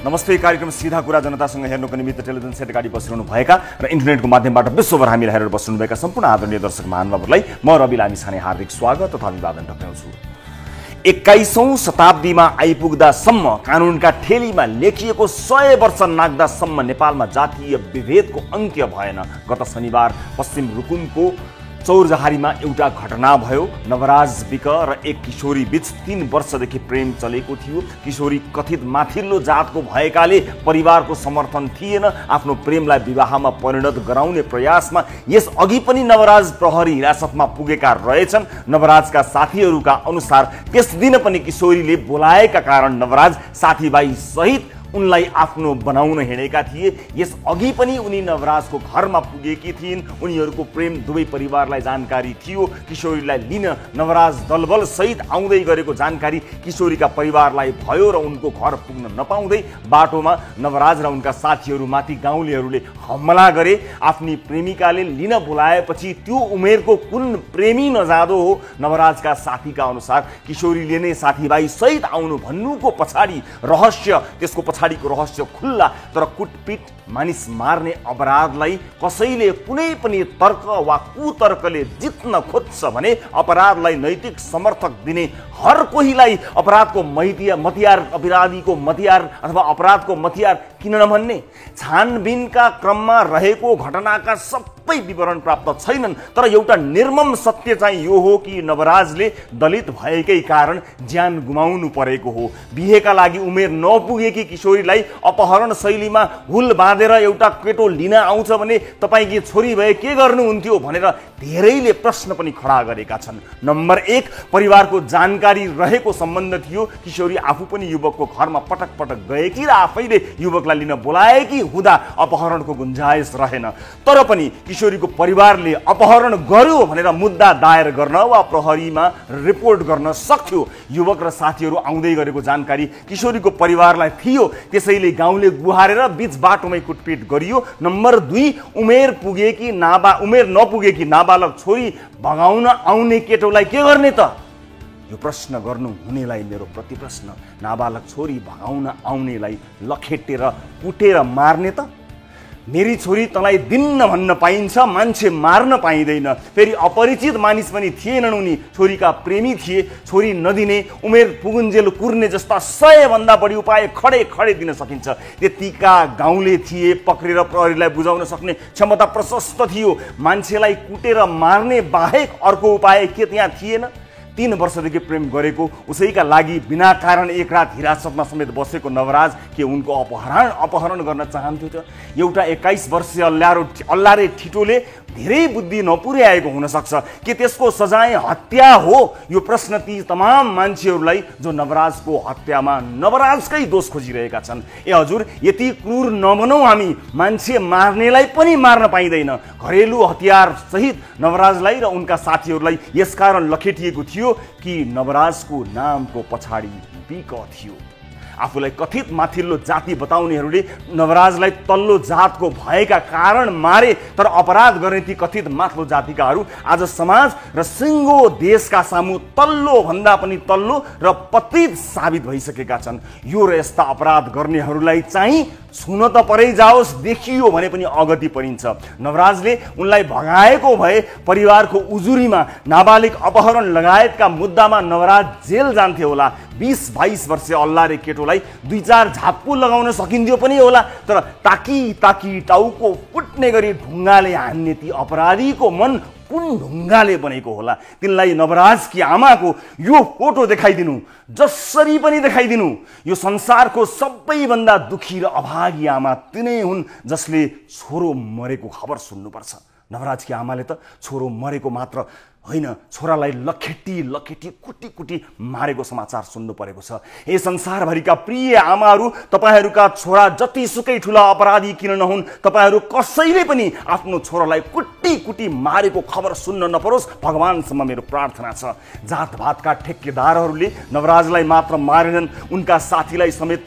नमस्ते। कार्यक्रम सीधा कुरा जनतासँग हेर्नुको निमित्त टेलिभिजन सेट अगाडि बसिरहनु भएका र इन्टरनेटको माध्यमबाट विश्वभर हामीलाई हेरेर बस्नुभएका सम्पूर्ण आदरणीय दर्शक महानुभावहरूलाई म रवि लामिछाने हार्दिक स्वागत तथा अभिवादन टक्राउँछु। 21औं शताब्दीमा आइपुग्दासम्म कानुनका ठेलीमा लेखिएको 100 वर्ष नाग्दासम्म नेपालमा जातीय विभेदको अन्त्य भएन। गत शनिबार पश्चिम रुकुमको चौरजहारीमा एउटा घटना भयो। नवराज विक र एक किशोरी बीच 3 वर्षदेखि प्रेम चलेको थियो। किशोरी कथित माथिल्लो जातको भएकाले परिवारको समर्थन थिएन। आफ्नो प्रेमलाई विवाहमा परिणत गराउने प्रयासमा यस अघि पनि नवराज प्रहरी हिरासतमा पुगेका रहेछन्। नवराजका साथीहरूका अनुसार त्यस दिन पनि किशोरीले बोलाएका कारण नवराज साथीभाइ सहित उनलाई आफ्नो बनाउन हिँडेका थिए। यस अघि पनि उनी नवराजको घरमा पुगेकी थिइन्। उनीहरूको प्रेम दुवै परिवारलाई जानकारी थियो। किशोरीलाई लिन नवराज दलबल सहित आउँदै गरेको जानकारी किशोरीका परिवारलाई भयो र उनको घर पुग्न नपाउँदै बाटोमा नवराज र उनका साथीहरूमाथि गाउँलेहरूले हमला गरे। आफ्नी प्रेमिकाले लिन बोलाएपछि त्यो उमेरको कुन प्रेमी नजादो हो। नवराजका साथीका अनुसार किशोरीले नै साथीभाइ सहित आउनु भन्नुको पछाडि त्यसको पछाडिको रहस्य खुल्ला। तर कुटपिट मानिस मार्ने अपराधलाई कसैले कुनै पनि तर्क वा कुतर्कले जित्न खोज्छ भने अपराधलाई नैतिक समर्थक दिने हर कोहीलाई अपराधको अपराधीको मतियार अथवा अपराधको मतियार किन नभन्ने। छानबिनका क्रममा रहेको घटनाका सबै विवरण प्राप्त छैनन्। तर एउटा निर्मम सत्य चाहिँ यो हो कि नवराजले दलित भएकै कारण ज्यान गुमाउनु परेको हो। बिहेका लागि उमेर नपुगेकी किशोरीलाई अपहरण शैलीमा हुल बाँधेर एउटा केटो लिन आउँछ भने तपाईकी छोरी भए के गर्नुहुन्थ्यो भनेर धेरैले प्रश्न पनि खडा गरेका छन्। नम्बर 1, परिवारको जानकारी रहेको सम्बन्ध थियो। किशोरी आफू पनि युवकको घरमा पटक पटक गएकी र आफैले युवकलाई लिन बोलाएकी हुँदा अपहरणको गुन्जाइस रहेन। तर पनि किशोरीको परिवारले अपहरण गर्यो भनेर मुद्दा दायर गर्न वा प्रहरीमा रिपोर्ट गर्न सक्थ्यो। युवक र साथीहरू आउँदै गरेको जानकारी किशोरीको परिवारलाई थियो। त्यसैले गाउँले गुहारेर बीच बाटोमै कुटपिट गरियो। नम्बर 2, उमेर नपुगेकी नाबालक छोरी भगाउन आउने केटोलाई के गर्ने त? यो प्रश्न गर्नु हुनेलाई मेरो प्रतिप्रश्न, नाबालक छोरी भगाउन आउनेलाई लखेटेर कुटेर मार्ने त? मेरी छोरी तँलाई दिन्न भन्न पाइन्छ, मान्छे मार्न पाइँदैन। फेरि अपरिचित मानिस पनि थिएनन् उनी, छोरीका प्रेमी थिए। छोरी नदिने, उमेर पुगुन्जेल कुर्ने जस्ता 100 भन्दा बढी उपाय खडे दिन सकिन्छ। त्यतिका गाउँले थिए। पक्रेर प्रहरीलाई बुझाउन सक्ने क्षमता प्रशस्त थियो। मान्छेलाई कुटेर मार्ने बाहेक अर्को उपाय के त्यहाँ थिएन? 3 वर्षदेखि प्रेम गरेको उसैका लागि बिना कारण एक रात हिरासतमा समेत बसेको नवराज के उनको अपहरण गर्न चाहन्थ्यो त? एउटा 21 वर्षीय अल्लारे ठिटोले धेरै बुद्धि नपुर्याएको हुन सक्छ कि त्यसको सजाय हत्या हो। यो प्रश्न ती तमाम मान्छेहरूलाई जो नवराजको हत्यामा नवराजकै दोष खोजिरहेका छन्। ए हजुर, यति क्रूर नबनौँ हामी, मान्छे मार्नेलाई पनि मार्न पाइँदैन। घरेलु हतियार सहित नवराजलाई र उनका साथीहरूलाई यसकारण लखेटिएको थियो कि नवराजको नामको पछाडि विक थियो। आफूलाई कथित माथिल्लो जाति बताउनेहरूले नवराजलाई तल्लो जातको भएका कारण मारे। तर अपराध गर्ने ती कथित माथिल्लो जातिकाहरू आज समाज र सिङ्गो देशका सामु तल्लो भन्दा पनि तल्लो र पतित साबित भइसकेका छन्। यो र यस्ता अपराध गर्नेहरूलाई चाहिँ छुन त परै जाओस्, देखियो भने पनि अगति परिन्छ। नवराजले उनलाई भगाएको भए परिवारको उजुरीमा नाबालिग अपहरण लगायतका मुद्दामा नवराज जेल जान्थे होला। 20-22 वर्षीय अल्लारे केटोलाई 2-4 झाप्पु लगाउन सकिन्थ्यो पनि होला। तर ताकी टाउको फुट्ने गरी ढुङ्गाले हान्ने ती अपराधीको मन कुन ढुङ्गाले बनेको होला? तिनलाई नवराजकी आमाको यो फोटो देखाइदिनु, जसरी पनि देखाइदिनु। यो संसारको सबैभन्दा दुखी र अभागी आमा तिनै हुन् जसले छोरो मरेको खबर सुन्नुपर्छ। नवराजकी आमाले त छोरो मरेको मात्र होइन, छोरालाई लखेटी कुटी मारेको समाचार सुन्नु परेको छ। हे संसारभरिका प्रिय आमाहरू, तपाईहरूका छोरा जतिसुकै ठुला अपराधी किन नहुन्, तपाईहरू कसैले पनि आफ्नो छोरालाई कुटी मारेको खबर सुन्न नपरोस्, भगवानसम्म मेरो प्रार्थना छ। जातभातका ठेकेदारहरूले नवराजलाई मात्र मारेनन्, उनका साथीलाई समेत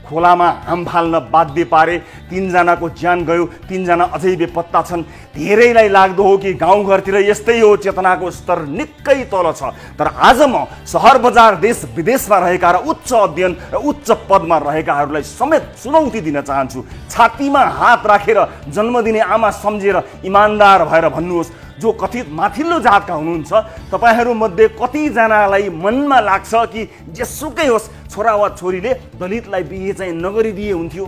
खोलामा हाम फाल्न बाध्य पारे। 3 जनाको ज्यान गयो, 3 जना अझै बेपत्ता छन्। धेरैलाई लाग्दो हो कि गाउँघरतिर यस्तै हो, चेतनाको स्तर निकै तल छ। तर आज म सहर बजार देश विदेशमा रहेका र उच्च अध्ययन र उच्च पदमा रहेकाहरूलाई समेत चुनौती दिन चाहन्छु। छातीमा हात राखेर जन्मदिने आमा सम्झेर इमान्दार भएर भन्नुहोस्, जो कथित माथिल्लो जातका हुनुहुन्छ तपाईहरूमध्ये कतिजनालाई मनमा लाग्छ कि जेसुकै होस् छोरा वा छोरीले दलितलाई बिहे चाहिँ नगरिदिए हुन्थ्यो?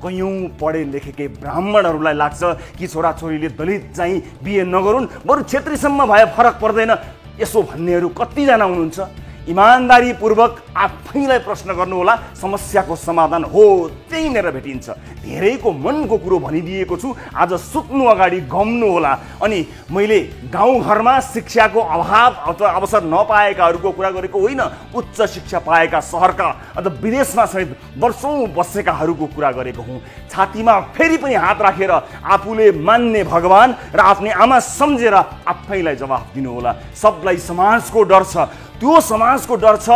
कयौँ पढे लेखेकै ब्राह्मणहरूलाई लाग्छ कि छोराछोरीले दलित चाहिँ बिहे नगरून्, बरु छेत्रीसम्म भए फरक पर्दैन, यसो भन्नेहरू कतिजना हुनुहुन्छ? इमान्दारीपूर्वक आफैलाई प्रश्न गर्नुहोला, समस्याको समाधान हो त्यहीँनिर भेटिन्छ। धेरैको मनको कुरो भनिदिएको छु, आज सुत्नु अगाडि गम्नु होला। अनि मैले गाउँघरमा शिक्षाको अभाव अथवा अवसर नपाएकाहरूको कुरा गरेको होइन, उच्च शिक्षा पाएका सहरका अथवा विदेशमा सहित वर्षौँ बसेकाहरूको कुरा गरेको हुँ। छातीमा फेरि पनि हात राखेर आफूले मान्ने भगवान र आफ्नै आमा सम्झेर आफैलाई जवाफ दिनुहोला। सबलाई समाजको डर छ, त्यो समाजको डर छ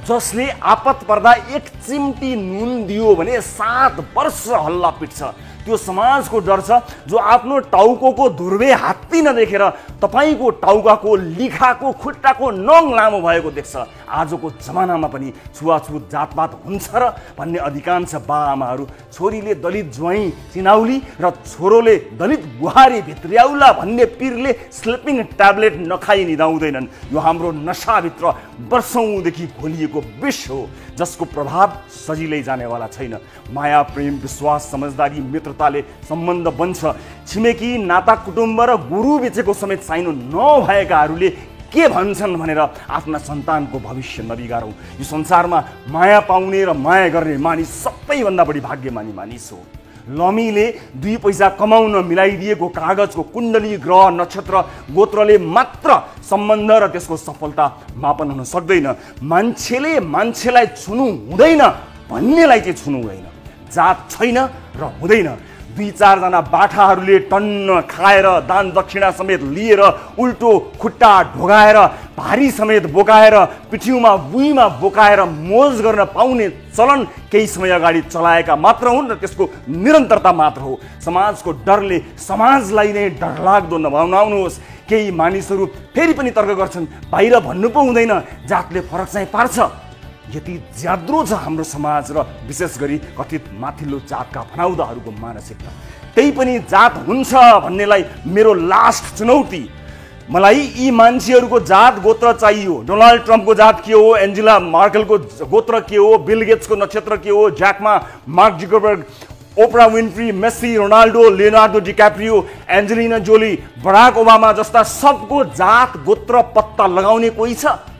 जसले आपत पर्दा एक चिम्टी नुन दियो भने 7 वर्ष हल्ला पिट्छ। त्यो समाजको डर छ जो आफ्नो टाउकोको धुर्वे हात्ती नदेखेर तपाईको टाउकाको लिखाको खुट्टाको नङ लामो भएको देख्छ। आजको जमानामा पनि छुवाछुत जातपात हुन्छ र भन्ने अधिकांश बाआमाहरू छोरीले दलित ज्वाइँ चिनाउली र छोरोले दलित बुहारी भित्र्याउला भन्ने पिरले स्लिपिङ ट्याब्लेट नखाई निदाउँदैनन्। यो हाम्रो नशाभित्र वर्षौँदेखि घोलिएको विष हो जसको प्रभाव सजिलै जानेवाला छैन। माया प्रेम विश्वास समझदारी मित्रताले सम्बन्ध बन्छ। छिमेकी नाता कुटुम्ब र गुरु बिचको समेत साइनो नभएकाहरूले के भन्छन् भनेर आफ्ना सन्तानको भविष्य नबिगारौँ। यो संसारमा माया पाउने र माया गर्ने मानिस सबैभन्दा बढी भाग्यमानी मानिस हो। लमीले 2 पैसा कमाउन मिलाइदिएको कागजको कुण्डली ग्रह नक्षत्र गोत्रले मात्र सम्बन्ध र त्यसको सफलता मापन हुन सक्दैन। मान्छेले मान्छेलाई छुनु हुँदैन भन्नेलाई चाहिँ छुनु हुँदैन। जात छैन र हुँदैन। 2-4 जना बाठाहरूले टन्न खाएर दान दक्षिणा समेत लिएर उल्टो खुट्टा ढोगाएर भारी समेत बोकाएर पिठ्यूमा बुइमा बोकाएर मोज गर्न पाउने चलन केही समय अगाडि चलाएका मात्र हुन् र त्यसको निरन्तरता मात्र हो। समाजको डरले समाजलाई नै डरलाग्दो नबनाउनुहोस्। केही मानिसहरू फेरि पनि तर्क गर्छन्, बाहिर भन्नु पो हुँदैन, जातले फरक चाहिँ पार्छ। यति ज्याद्रो छ हाम्रो समाज र विशेष गरी कथित माथिल्लो जातका भनाउँदाहरूको मानसिकता। त्यही पनि जात हुन्छ भन्नेलाई मेरो लास्ट चुनौती। मलाई यी मान्छेहरूको जात गोत्र चाहियो। डोनाल्ड ट्रम्पको जात के हो, एन्जेला मार्केलको गोत्र के हो, बिल गेट्सको नक्षत्र के हो, Jack Ma, Mark Zuckerberg, Oprah Winfrey, Messi, Ronaldo, Leonardo DiCaprio, Angelina Jolie, Barack Obama जस्ता सबको जात गोत्र पत्ता लगाउने कोही छ?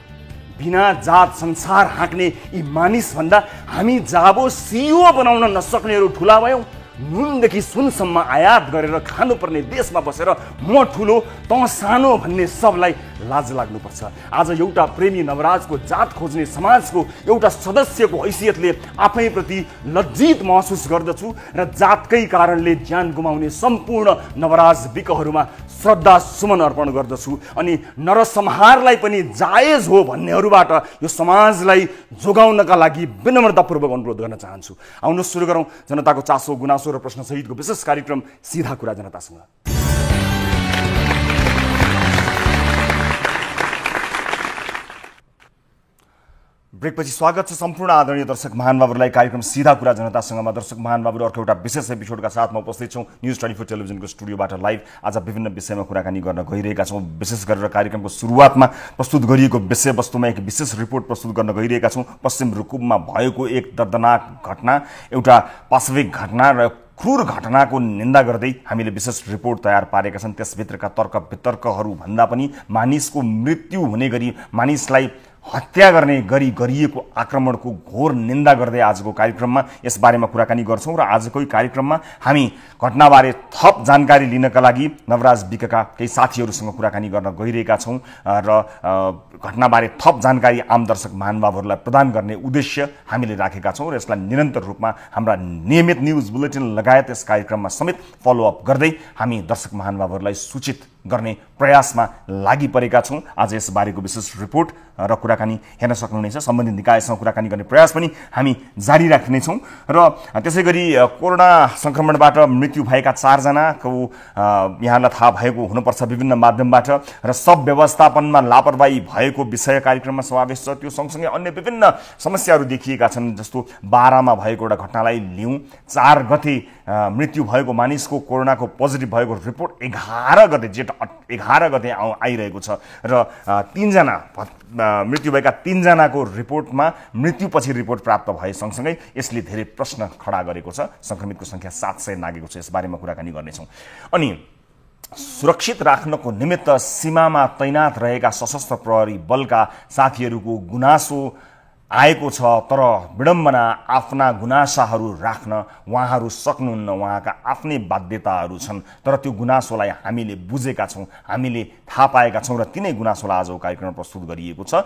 बिना जात संसार हाँक्ने यी मानिस भन्दा हामी जाबो सियो बनाउन नसक्नेहरू ठुला भयौँ। नुनदेखि सुनसम्म आयात गरेर खानुपर्ने देशमा बसेर म ठुलो त सानो भन्ने सबलाई लाज लाग्नुपर्छ। आज एउटा प्रेमी नवराजको जात खोज्ने समाजको एउटा सदस्यको हैसियतले आफैप्रति लज्जित महसुस गर्दछु र जातकै कारणले ज्यान गुमाउने सम्पूर्ण नवराज बिकहरूमा श्रद्धा सुमन अर्पण गर्दछु। अनि नरसंहारलाई पनि जायज हो भन्नेहरूबाट यो समाजलाई जोगाउनका लागि विनम्रतापूर्वक अनुरोध गर्न चाहन्छु। आउनुहोस् सुरु गरौँ जनताको चासो गुनासो र प्रश्न सहितको विशेष कार्यक्रम सीधा कुरा जनतासँग। ब्रेकपछि स्वागत छ सम्पूर्ण आदरणीय दर्शक महानुभावहरूलाई कार्यक्रम सीधा कुरा जनतासँगमा। दर्शक महानुभावहरू अर्को एउटा विशेष एपिसोडका साथमा उपस्थित छौँ न्युज 24 टेलिभिजनको स्टुडियोबाट लाइभ। आज विभिन्न विषयमा कुराकानी गर्न गइरहेका छौँ। विशेष गरेर कार्यक्रमको सुरुवातमा प्रस्तुत गरिएको विषयवस्तुमा एक विशेष रिपोर्ट प्रस्तुत गर्न गइरहेका छौँ। पश्चिम रुकुममा भएको एक दर्दनाक घटना, एउटा पाशविक घटना र क्रूर घटनाको निन्दा गर्दै हामीले विशेष रिपोर्ट तयार पारेका छन्। त्यसभित्रका तर्क वितर्कहरू भन्दा पनि मानिसको मृत्यु हुने गरी मानिसलाई हत्या गर्ने गरी गरिएको आक्रमणको घोर निन्दा गर्दै आजको कार्यक्रममा यसबारेमा कुराकानी गर्छौँ। र आजकै कार्यक्रममा हामी घटनाबारे थप जानकारी लिनका लागि नवराज बिकका केही साथीहरूसँग कुराकानी गर्न गइरहेका छौँ र घटनाबारे थप जानकारी आम दर्शक महानुभावहरूलाई प्रदान गर्ने उद्देश्य हामीले राखेका छौँ र यसलाई निरन्तर रूपमा हाम्रा नियमित न्युज बुलेटिन लगायत यस कार्यक्रममा समेत फलोअप गर्दै हामी दर्शक महानुभावहरूलाई सूचित गर्ने प्रयासमा लागि परेका छौँ। आज यसबारेको विशेष रिपोर्ट र कुराकानी हेर्न सक्नुहुनेछ। सम्बन्धित निकायसँग कुराकानी गर्ने प्रयास पनि हामी जारी राख्नेछौँ। र त्यसै गरी कोरोना संक्रमणबाट मृत्यु भएका 4 जनाको यहाँलाई थाहा भएको हुनुपर्छ विभिन्न माध्यमबाट, र सब व्यवस्थापनमा लापरवाही भएको विषय कार्यक्रममा समावेश छ। त्यो सँगसँगै अन्य विभिन्न समस्याहरू देखिएका छन्, जस्तो बारामा भएको एउटा घटनालाई लिउँ। 4 गते मृत्यु भएको मानिसको कोरोनाको पोजिटिभ भएको रिपोर्ट 11 गते जेठ 11 गते आइरहेको छ, र 3 जना मृत्यु भएका 3 जनाको रिपोर्टमा मृत्युपछि रिपोर्ट प्राप्त भए सँगसँगै यसले धेरै प्रश्न खडा गरेको छ। संक्रमितको संख्या 700 नागेको छ। यसबारेमा कुराकानी गर्नेछौँ। अनि सुरक्षित राख्नको निमित्त सीमामा तैनात रहेका सशस्त्र प्रहरी बलका साथीहरूको गुनासो आएको छ, तर विडम्बना आफ्ना गुनासाहरू राख्न उहाँहरू सक्नुहुन्न। उहाँका आफ्नै बाध्यताहरू छन्, तर त्यो गुनासोलाई हामीले बुझेका छौँ, हामीले थाहा पाएका छौँ, र तिनै गुनासोलाई आजको कार्यक्रम प्रस्तुत गरिएको छ।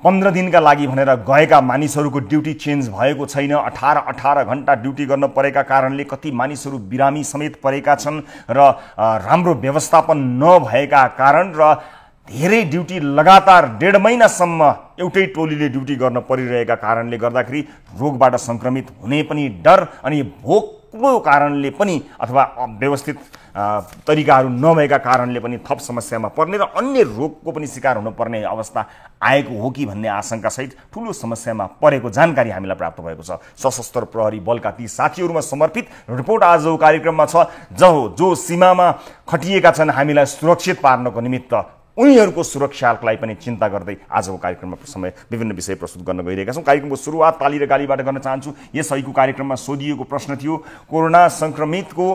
15 दिनका लागि भनेर गएका मानिसहरूको ड्युटी चेन्ज भएको छैन। 18 घण्टा ड्युटी गर्न परेका कारणले कति मानिसहरू बिरामी समेत परेका छन्, र राम्रो व्यवस्थापन नभएका कारण र धेरै ड्युटी लगातार 1.5 महिनासम्म एउटै टोलीले ड्युटी गर्न परिरहेका कारणले गर्दाखेरि रोगबाट सङ्क्रमित हुने पनि डर, अनि भोकको कारणले पनि अथवा व्यवस्थित तरिकाहरू नभएका कारणले पनि थप समस्यामा पर्ने र अन्य रोगको पनि शिकार हुनुपर्ने अवस्था आएको हो कि भन्ने आशंकासहित ठुलो समस्यामा परेको जानकारी हामीलाई प्राप्त भएको छ। सशस्त्र प्रहरी बलका ती साथीहरूमा समर्पित रिपोर्ट आजको कार्यक्रममा छ, जो सीमामा खटिएका छन् हामीलाई सुरक्षित पार्नको निमित्त। उनीहरूको सुरक्षालाई पनि चिन्ता गर्दै आजको कार्यक्रममा समय विभिन्न विषय प्रस्तुत गर्न गइरहेका छौँ। कार्यक्रमको सुरुवात ताली र गालीबाट गर्न चाहन्छु। यसअघिको कार्यक्रममा सोधिएको प्रश्न थियो, कोरोना संक्रमितको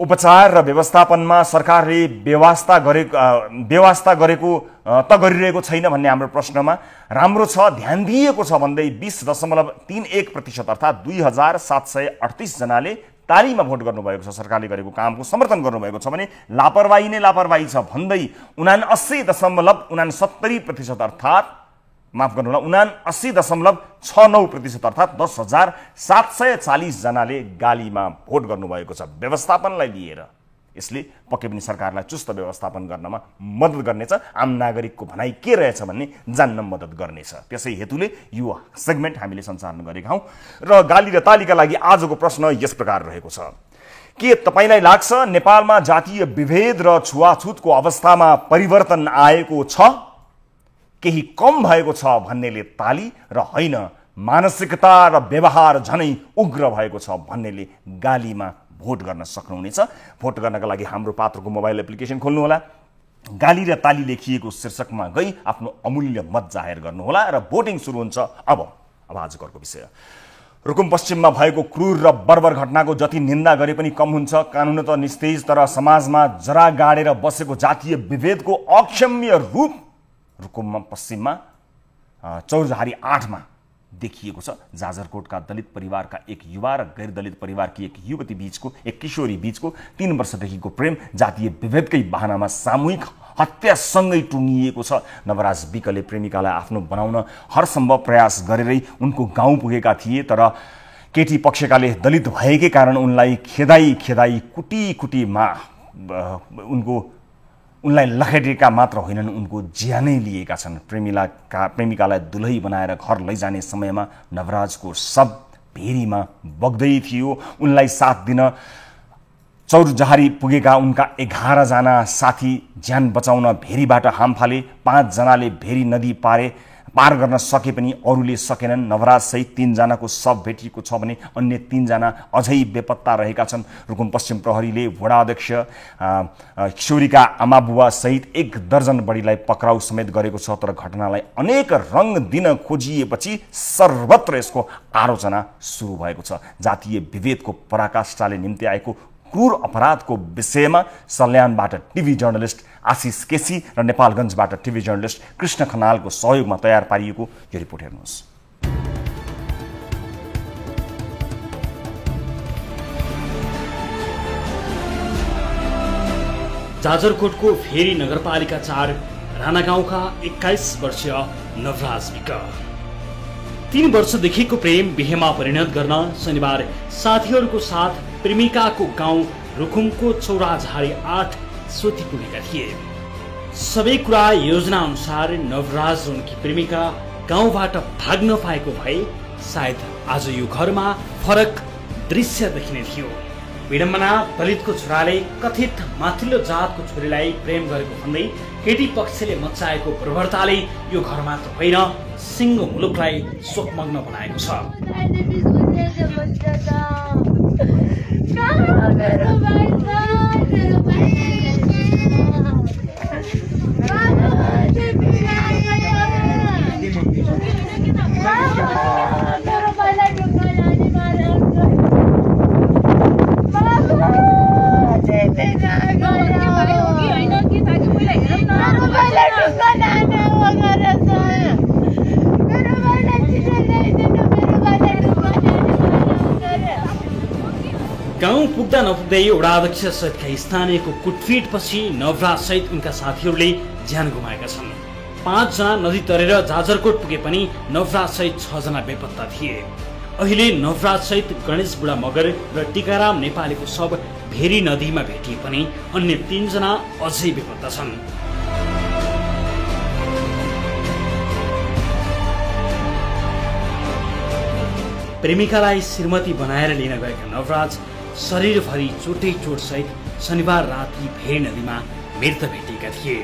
उपचार र व्यवस्थापनमा सरकारले व्यवस्था गरेको त गरिरहेको छैन भन्ने हाम्रो प्रश्नमा राम्रो छ, ध्यान दिएको छ भन्दै 20.31% अर्थात् 2738 जनाले तालीमा भोट गर्नुभएको छ। सरकारले गरेको कामको समर्थन गर्नुभएको छ भने लापरवाही नै लापरवाही छ भन्दै 79.69% अर्थात् माफ गर्नुहोला 79.69% अर्थात् 10,740 जनाले गालीमा भोट गर्नुभएको छ व्यवस्थापनलाई लिएर। यसले पक्कै पनि सरकारलाई चुस्त व्यवस्थापन गर्नमा मद्दत गर्नेछ, आम नागरिकको भनाइ के रहेछ भन्ने जान्न मद्दत गर्नेछ। त्यसै हेतुले यो सेगमेन्ट हामीले सञ्चालन गरेका हौँ। र गाली र तालीका लागि आजको प्रश्न यस प्रकार रहेको छ, के तपाईलाई लाग्छ नेपालमा जातीय विभेद र छुवाछुतको अवस्थामा परिवर्तन आएको छ? केही कम भएको छ भन्नेले ताली, र होइन मानसिकता र व्यवहार झनै उग्र भएको छ भन्नेले गालीमा भोट गर्न सक्नुहुनेछ। भोट गर्नका लागि हाम्रो पात्रको मोबाइल एप्लिकेसन खोल्नुहोला, गाली र ताली लेखिएको शीर्षकमा गई आफ्नो अमूल्य मत जाहेर गर्नुहोला र भोटिङ सुरु हुन्छ। अब आजको अर्को विषय, रुकुम पश्चिममा भएको क्रूर र बर्बर घटनाको जति निन्दा गरे पनि कम हुन्छ। कानुन त निस्तेज, तर समाजमा जरा गाडेर बसेको जातीय विभेदको अक्षम्य रूप रुकुम पश्चिममा चौरजहारी 8 मा देखिएको छ। जाजरकोटका दलित परिवारका एक युवा र गैर दलित परिवारकी एक युवती बीचको, एक किशोरी बीचको 3 वर्षदेखिको प्रेम जातीय विभेदकै बहानामा सामूहिक हत्यासँगै टुङ्गिएको छ। नवराज विकले प्रेमिकालाई आफ्नो बनाउन हरसम्भव प्रयास गरेरै उनको गाउँ पुगेका थिए, तर केटी पक्षकाले दलित भएकै कारण उनलाई खेदाई कुटी उनलाई लखेटेका मात्र होइनन्, उनको ज्यानै लिएका छन्। प्रेमिकालाई दुलही बनाएर घर लैजाने समयमा नवराजको शव भेरीमा बग्दै थियो। उनलाई साथ दिन चौरजहारी पुगेका उनका 11 जना साथी ज्यान बचाउन भेरीबाट हाम फाले। 5 जनाले भेरी नदी पार गर्न सके पनि अरूले सकेनन्। नवराज सहित 3 जनाको शव भेटिएको छ भने अन्य 3 जना अझै बेपत्ता रहेका छन्। रुकुम पश्चिम प्रहरीले वडा अध्यक्ष किशोरीका आमाबुवा सहित 1 दर्जन बढीलाई पक्राउ समेत गरेको छ, तर घटनालाई अनेक रङ दिन खोजिएपछि सर्वत्र यसको आलोचना सुरु भएको छ। जातीय विभेदको पराकाष्ठाले निम्ति आएको क्रूर अपराधको विषयमा सल्यानबाट टिभी जर्नलिस्ट आशिष केसी र नेपालगञ्जबाट टिभी जर्नलिस्ट कृष्ण खनालको सहयोगमा तयार पारिएको यो रिपोर्ट हेर्नुहोस्। जाजरकोटको फेरी नगरपालिका 4 राणागाउँका 21 वर्षीय नवराज विक 3 वर्षदेखिको प्रेम बिहेमा परिणत गर्न शनिबार साथीहरूको साथ प्रेमिकाको गाउँ रुकुमको चौराजहारी 8 सोती पुगेका थिए। सबै कुरा योजना अनुसार नवराज र उनकी प्रेमिका गाउँबाट भाग्न पाएको भए सायद आज यो घरमा फरक दृश्य देखिने थियो। विडम्बना, दलितको छोराले कथित माथिल्लो जातको छोरीलाई प्रेम गरेको भन्दै केटी पक्षले मचाएको बर्बरताले यो घर मात्र होइन सिङ्गो मुलुकलाई शोकमग्न बनाएको छ। गाउँ पुग्दा नपुग्दै वडा अध्यक्ष सहितका स्थानीयको कुटपिटपछि नवराज सहित उनका साथीहरूले ज्यान गुमाएका छन्। 5 जना नदी तरेर जाजरकोट पुगे पनि नवराज सहित 6 जना बेपत्ता थिए। अहिले नवराज सहित गणेश बुढा मगर र टीकाराम नेपालीको शव भेरी नदीमा भेटिए पनि अन्य 3 जना अझै बेपत्ता छन्। प्रेमिकालाई श्रीमती बनाएर लिन गएका नवराज शरीरभरि चोटै चोट सहित शनिबार राति भेरी नदीमा मृत भेटिएका थिए।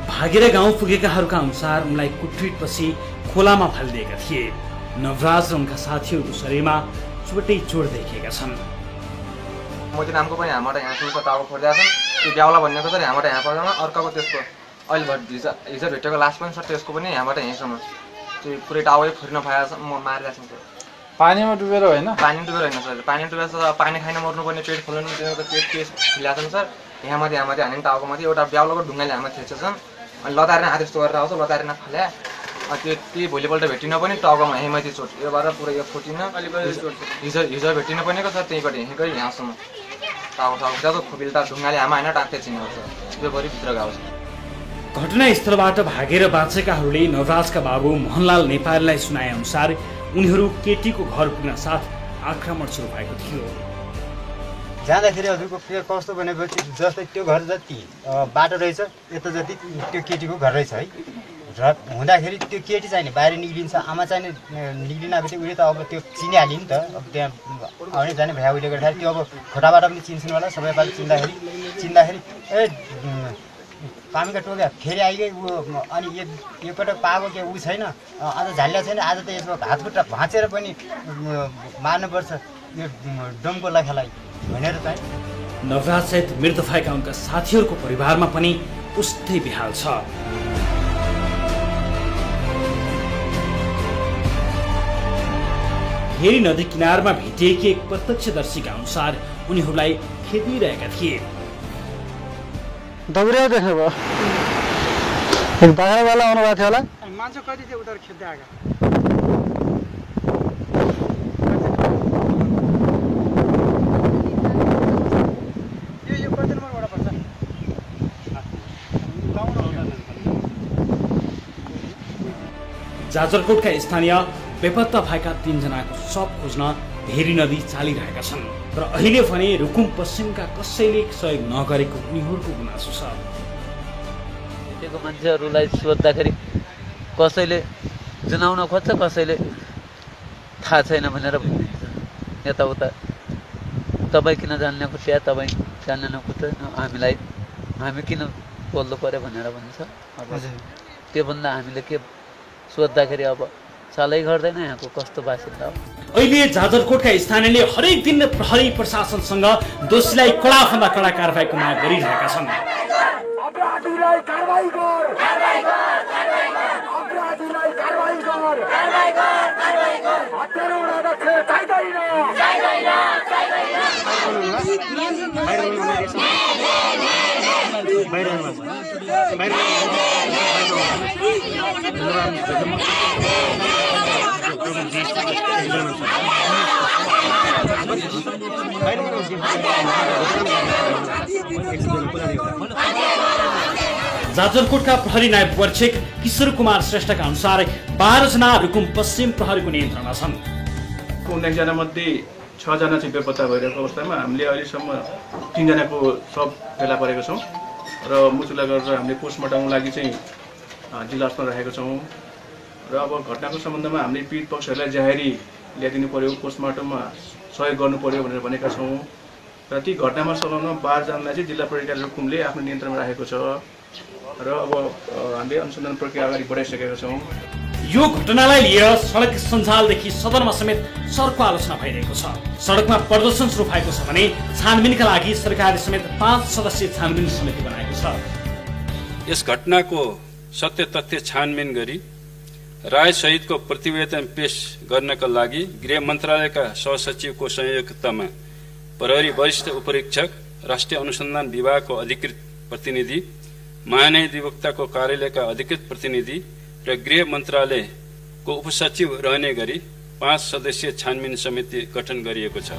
भागेर गाउँ पुगेकाहरूका अनुसार उनलाई कुटपिटपछि खोलामा फालिदिएका थिए। नवराज र उनका साथीहरूको शरीरमा चोटै चोट देखिएका छन्। मोदी नामको पनि हाम्रो यहाँ टावर खोलिदिएको छ। त्यो ब्याउला भनेको चाहिँ हाम्रो यहाँ पर्दामा अर्काको त्यसको अहिले हिजो भेटेको लास्ट पनि छ त्यसको पनि यहाँबाट यहीँसम्म त्यो पुरै टावरै फोरिन पाएको छ। म मारिरहेको छु। पानीमा डुबेर होइन? पानी डुबेर होइन सर, पानी डुबेर पानी खाइन मर्नुपर्ने पेट खोल्नु तिनीहरूको पेट केस फिलाएको छ सर। यहाँ माथि हाने टाउको माथि एउटा ब्याउलाको ढुङ्गाले हामा थिएछन् अनि लतारेर हात यस्तो गरेर आउँछ लतारेर फाल्या त्यो भोलिपल्ट भेटिन पनि टाउकोमा यहीँ माथि चोट योबाट पुरै यो फुटिन हिजो भेटिन पनि सर त्यहीँबाट यहीँकै यहाँसम्म टाउको टाउको खोपिल त ढुङ्गाले हामा होइन टाक्दै चिन्नुहुन्छ यो भरि भित्र गएको छ। घटनास्थलबाट भागेर बाँचेकाहरूले नवराजका बाबु मोहनलाल नेपालीलाई सुनाए अनुसार उनीहरू केटीको घर पुग्न साथ आक्रमण सुरु भएको थियो। जाँदाखेरि हजुरको के कस्तो भनेपछि जस्तै त्यो घर जति बाटो रहेछ यता जति त्यो केटीको घर रहेछ है र हुँदाखेरि त्यो केटी चाहिँ नि बाहिर निक्लिन्छ आमा चाहिँ निक्लिन आएपछि उसले त अब त्यो चिनिहाल्यो नि त। अब त्यहाँ आउने जाने भ्या उहिले गर्दाखेरि त्यो अब खोटाबाट पनि चिन्छन् होला सबै पालि चिन्दाखेरि ए पामीका टोक्या फेरि आइगए ऊ अनि एकपटक पाएको के ऊ छैन आज झालिया छैन आज त यसो हातखुट्टा भाँचेर पनि मार्नुपर्छ यो डमको लखालाई भनेर चाहिँ। नवराज सहित मृत भएका उनका साथीहरूको परिवारमा पनि उस्तै बेहाल छ। भेरी नदी किनारमा भेटिएकी एक प्रत्यक्षदर्शीका अनुसार उनीहरूलाई खेदिरहेका थिए। दौडिया देख्नुभयो बाहिरवाला आउनुभएको थियो होला। मान्छे कति थियो उता खेद्दै आएको यो कति नम्बरबाट पर्छ? जाजरकोटका स्थानीय बेपत्ता भएका 3 जनाको शव खोज्न भेरी नदी चालिरहेका छन् र अहिले भने रुकुम पश्चिमका कसैले सहयोग नगरेको उनीहरूको गुनासो छ। भेटेको मान्छेहरूलाई सोद्धाखेरि कसैले जनाउन खोज्छ कसैले थाहा छैन भनेर भनिदिन्छ। यताउता तपाईँ किन जान्न खोज्या तपाईँ जान्न नखोज्छ हामी किन बोल्नु पर्यो भनेर भन्छ। अब त्योभन्दा हामीले के सोद्धाखेरि अब चालै गर्दैन यहाँको कस्तो बासिन्दा हो। अहिले जाजरकोटका स्थानीयले हरेक दिन प्रहरी प्रशासनसँग दोषीलाई कडाभन्दा कडा कारबाहीको माग गरिरहेका छन्। जाजरकोटका प्रहरी नायब परीक्षक किशोर कुमार श्रेष्ठका अनुसार 12 जना रुकुम पश्चिम प्रहरीको नियन्त्रणमा छन्। 19 जना मध्ये 6 जना चाहिँ बेपत्ता भइरहेको अवस्थामा हामीले अहिलेसम्म 3 जनाको शव फेला परेको छौँ र मुचुला गरेर हामीले पोस्टमार्टमको लागि चाहिँ जिल्ला अस्पतालमा राखेको छौँ र अब घटनाको सम्बन्धमा हामीले पीडित पक्षहरूलाई जाहेरी ल्याइदिनु पर्यो, पोस्टमार्टममा सहयोग गर्नु पर्यो भनेर भनेका छौँ र ती घटनामा संलग्न 12 जनालाई चाहिँ जिल्ला प्रहरी कार्यालय रुकुमले आफ्नो नियन्त्रणमा राखेको छ र अब हामीले अनुसन्धान प्रक्रिया अगाडि बढाइसकेका छौँ। यो घटनालाई लिएर सडक सञ्जालदेखि सदनमा समेत सरको आलोचना भइरहेको छ। सडकमा प्रदर्शन सुरु भएको छ भने छानबिनका लागि सरकारले समेत 5 सदस्यीय छानबिन समिति बनाएको छ। यस घटनाको सत्य तथ्य छानबिन गरी राय सहितको प्रतिवेदन पेश गर्नका लागि गृह मन्त्रालयका सहसचिवको संयोजकतामा प्रहरी वरिष्ठ उपरीक्षक, राष्ट्रिय अनुसन्धान विभागको अधिकृत प्रतिनिधि, महान्यायाधिवक्ताको कार्यालयका अधिकृत प्रतिनिधि र गृह मन्त्रालयको उपसचिव रहने गरी 5 सदस्यीय छानबिन समिति गठन गरिएको छ।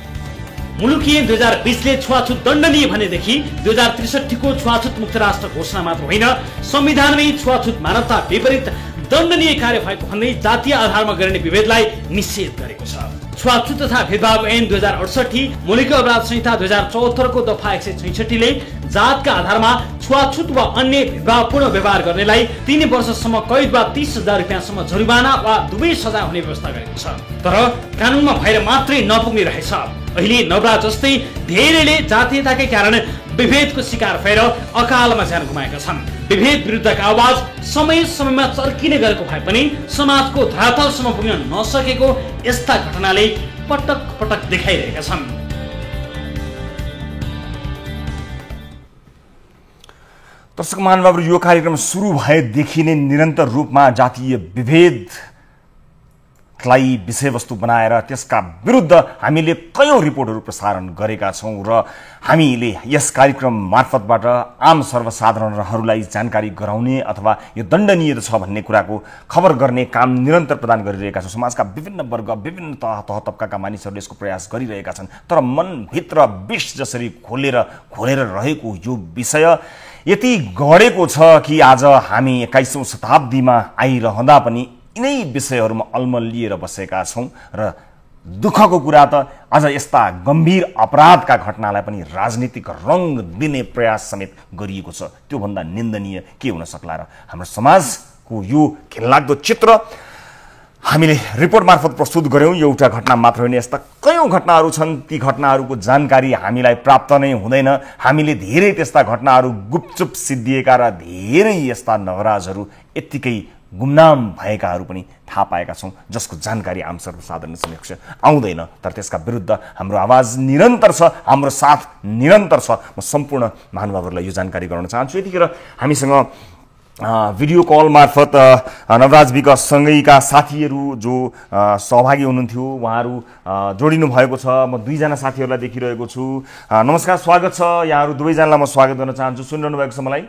मुलुकी 2020ले छुवाछुत दण्डनीय भनेदेखि 2063 को छुवाछुत मुक्त राष्ट्र घोषणा मात्र होइन, संविधानमै छुवाछुत मानवता विपरीत दण्डनीय कार्य भएको भन्दै जातीय आधारमा गरिने विभेदलाई निषेध गरेको छ। छुवाछुत तथा भेदभाव ऐन 2068, मुलुकी अपराध संहिता 2074 को दफा 166 ले जातका आधारमा छुवाछुत वा अन्य भेदभावपूर्ण व्यवहार गर्नेलाई 3 वर्षसम्म कैद वा 30,000 रुपियाँसम्म जरिवाना वा दुवै सजाय हुने व्यवस्था गरेको छ। तर कानुनमा भएर मात्रै नपुग्ने रहेछ। अहिले नवराज जस्तै धेरैले जातीयताकै कारण विभेदको शिकार भएर अकालमा ज्यान गुमाएका छन्। विभेद विरुद्धका आवाज समय समयमा चर्किने गरेको भए पनि समाजको धरातलसम्म पुग्न नसकेको यस्ता घटनाले पटक पटक देखाइरहेका छन्। दर्शक महानुभावहरू, यो कार्यक्रम सुरु भएदेखि नै निरन्तर रूपमा जातीय विभेदलाई विषयवस्तु बनाएर त्यसका विरुद्ध हामीले कयौं रिपोर्टहरू प्रसारण गरेका छौं र हामीले यस कार्यक्रम मार्फतबाट आम सर्वसाधारणहरूलाई जानकारी गराउने अथवा यो दण्डनीय छ भन्ने कुराको खबर गर्ने काम निरन्तर प्रदान गरिरहेका छौं। समाजका विभिन्न वर्ग, विभिन्न तह तबकाका मानिसहरूले यसको प्रयास गरिरहेका छन्। तर मनभित्र विष जसरी खोलेर रहेको यो विषय यति गढेको छ कि आज हामी 21औं शताब्दीमा आइरहँदा पनि यिनै विषयहरूमा अल्मलिएर बसेका छौं र दुःखको कुरा त आज यस्ता गम्भीर अपराधका घटनालाई पनि राजनीतिक रंग दिने प्रयास समेत गरिएको छ। त्यो भन्दा निन्दनीय के हुन सक्ला र? हाम्रो समाजको यो घिनलाग्दो चित्र हामीले रिपोर्ट मार्फत प्रस्तुत गर्यौं। एउटा घटना मात्र होइन, यस्ता कयौं घटनाहरू छन्। ती घटनाहरूको जानकारी हामीलाई प्राप्त नै हुँदैन। हामीले धेरै त्यस्ता घटनाहरू गुपचुप सिद्धिएका र धेरै यस्ता नवराजहरू यत्तिकै गुमनाम भएकाहरू पनि थाहा पाएका छौं, जसको जानकारी आम सर्वसाधारण समक्ष आउँदैन। तर त्यसका विरुद्ध हाम्रो आवाज निरन्तर छ, हाम्रो साथ निरन्तर छ। म सम्पूर्ण महानुभावहरूलाई यो जानकारी गराउन चाहन्छु। यतिखेर हामीसँग भिडियो कल मार्फत नवराज विकाससँगैका साथीहरू जो सहभागी हुनुहुन्थ्यो उहाँहरू जोडिनु भएको छ। म 2 जना साथीहरूलाई देखिरहेको छु। नमस्कार, स्वागत छ यहाँहरू दुवैजनालाई। म स्वागत गर्न चाहन्छु। सुनिरहनु भएको छ मलाई?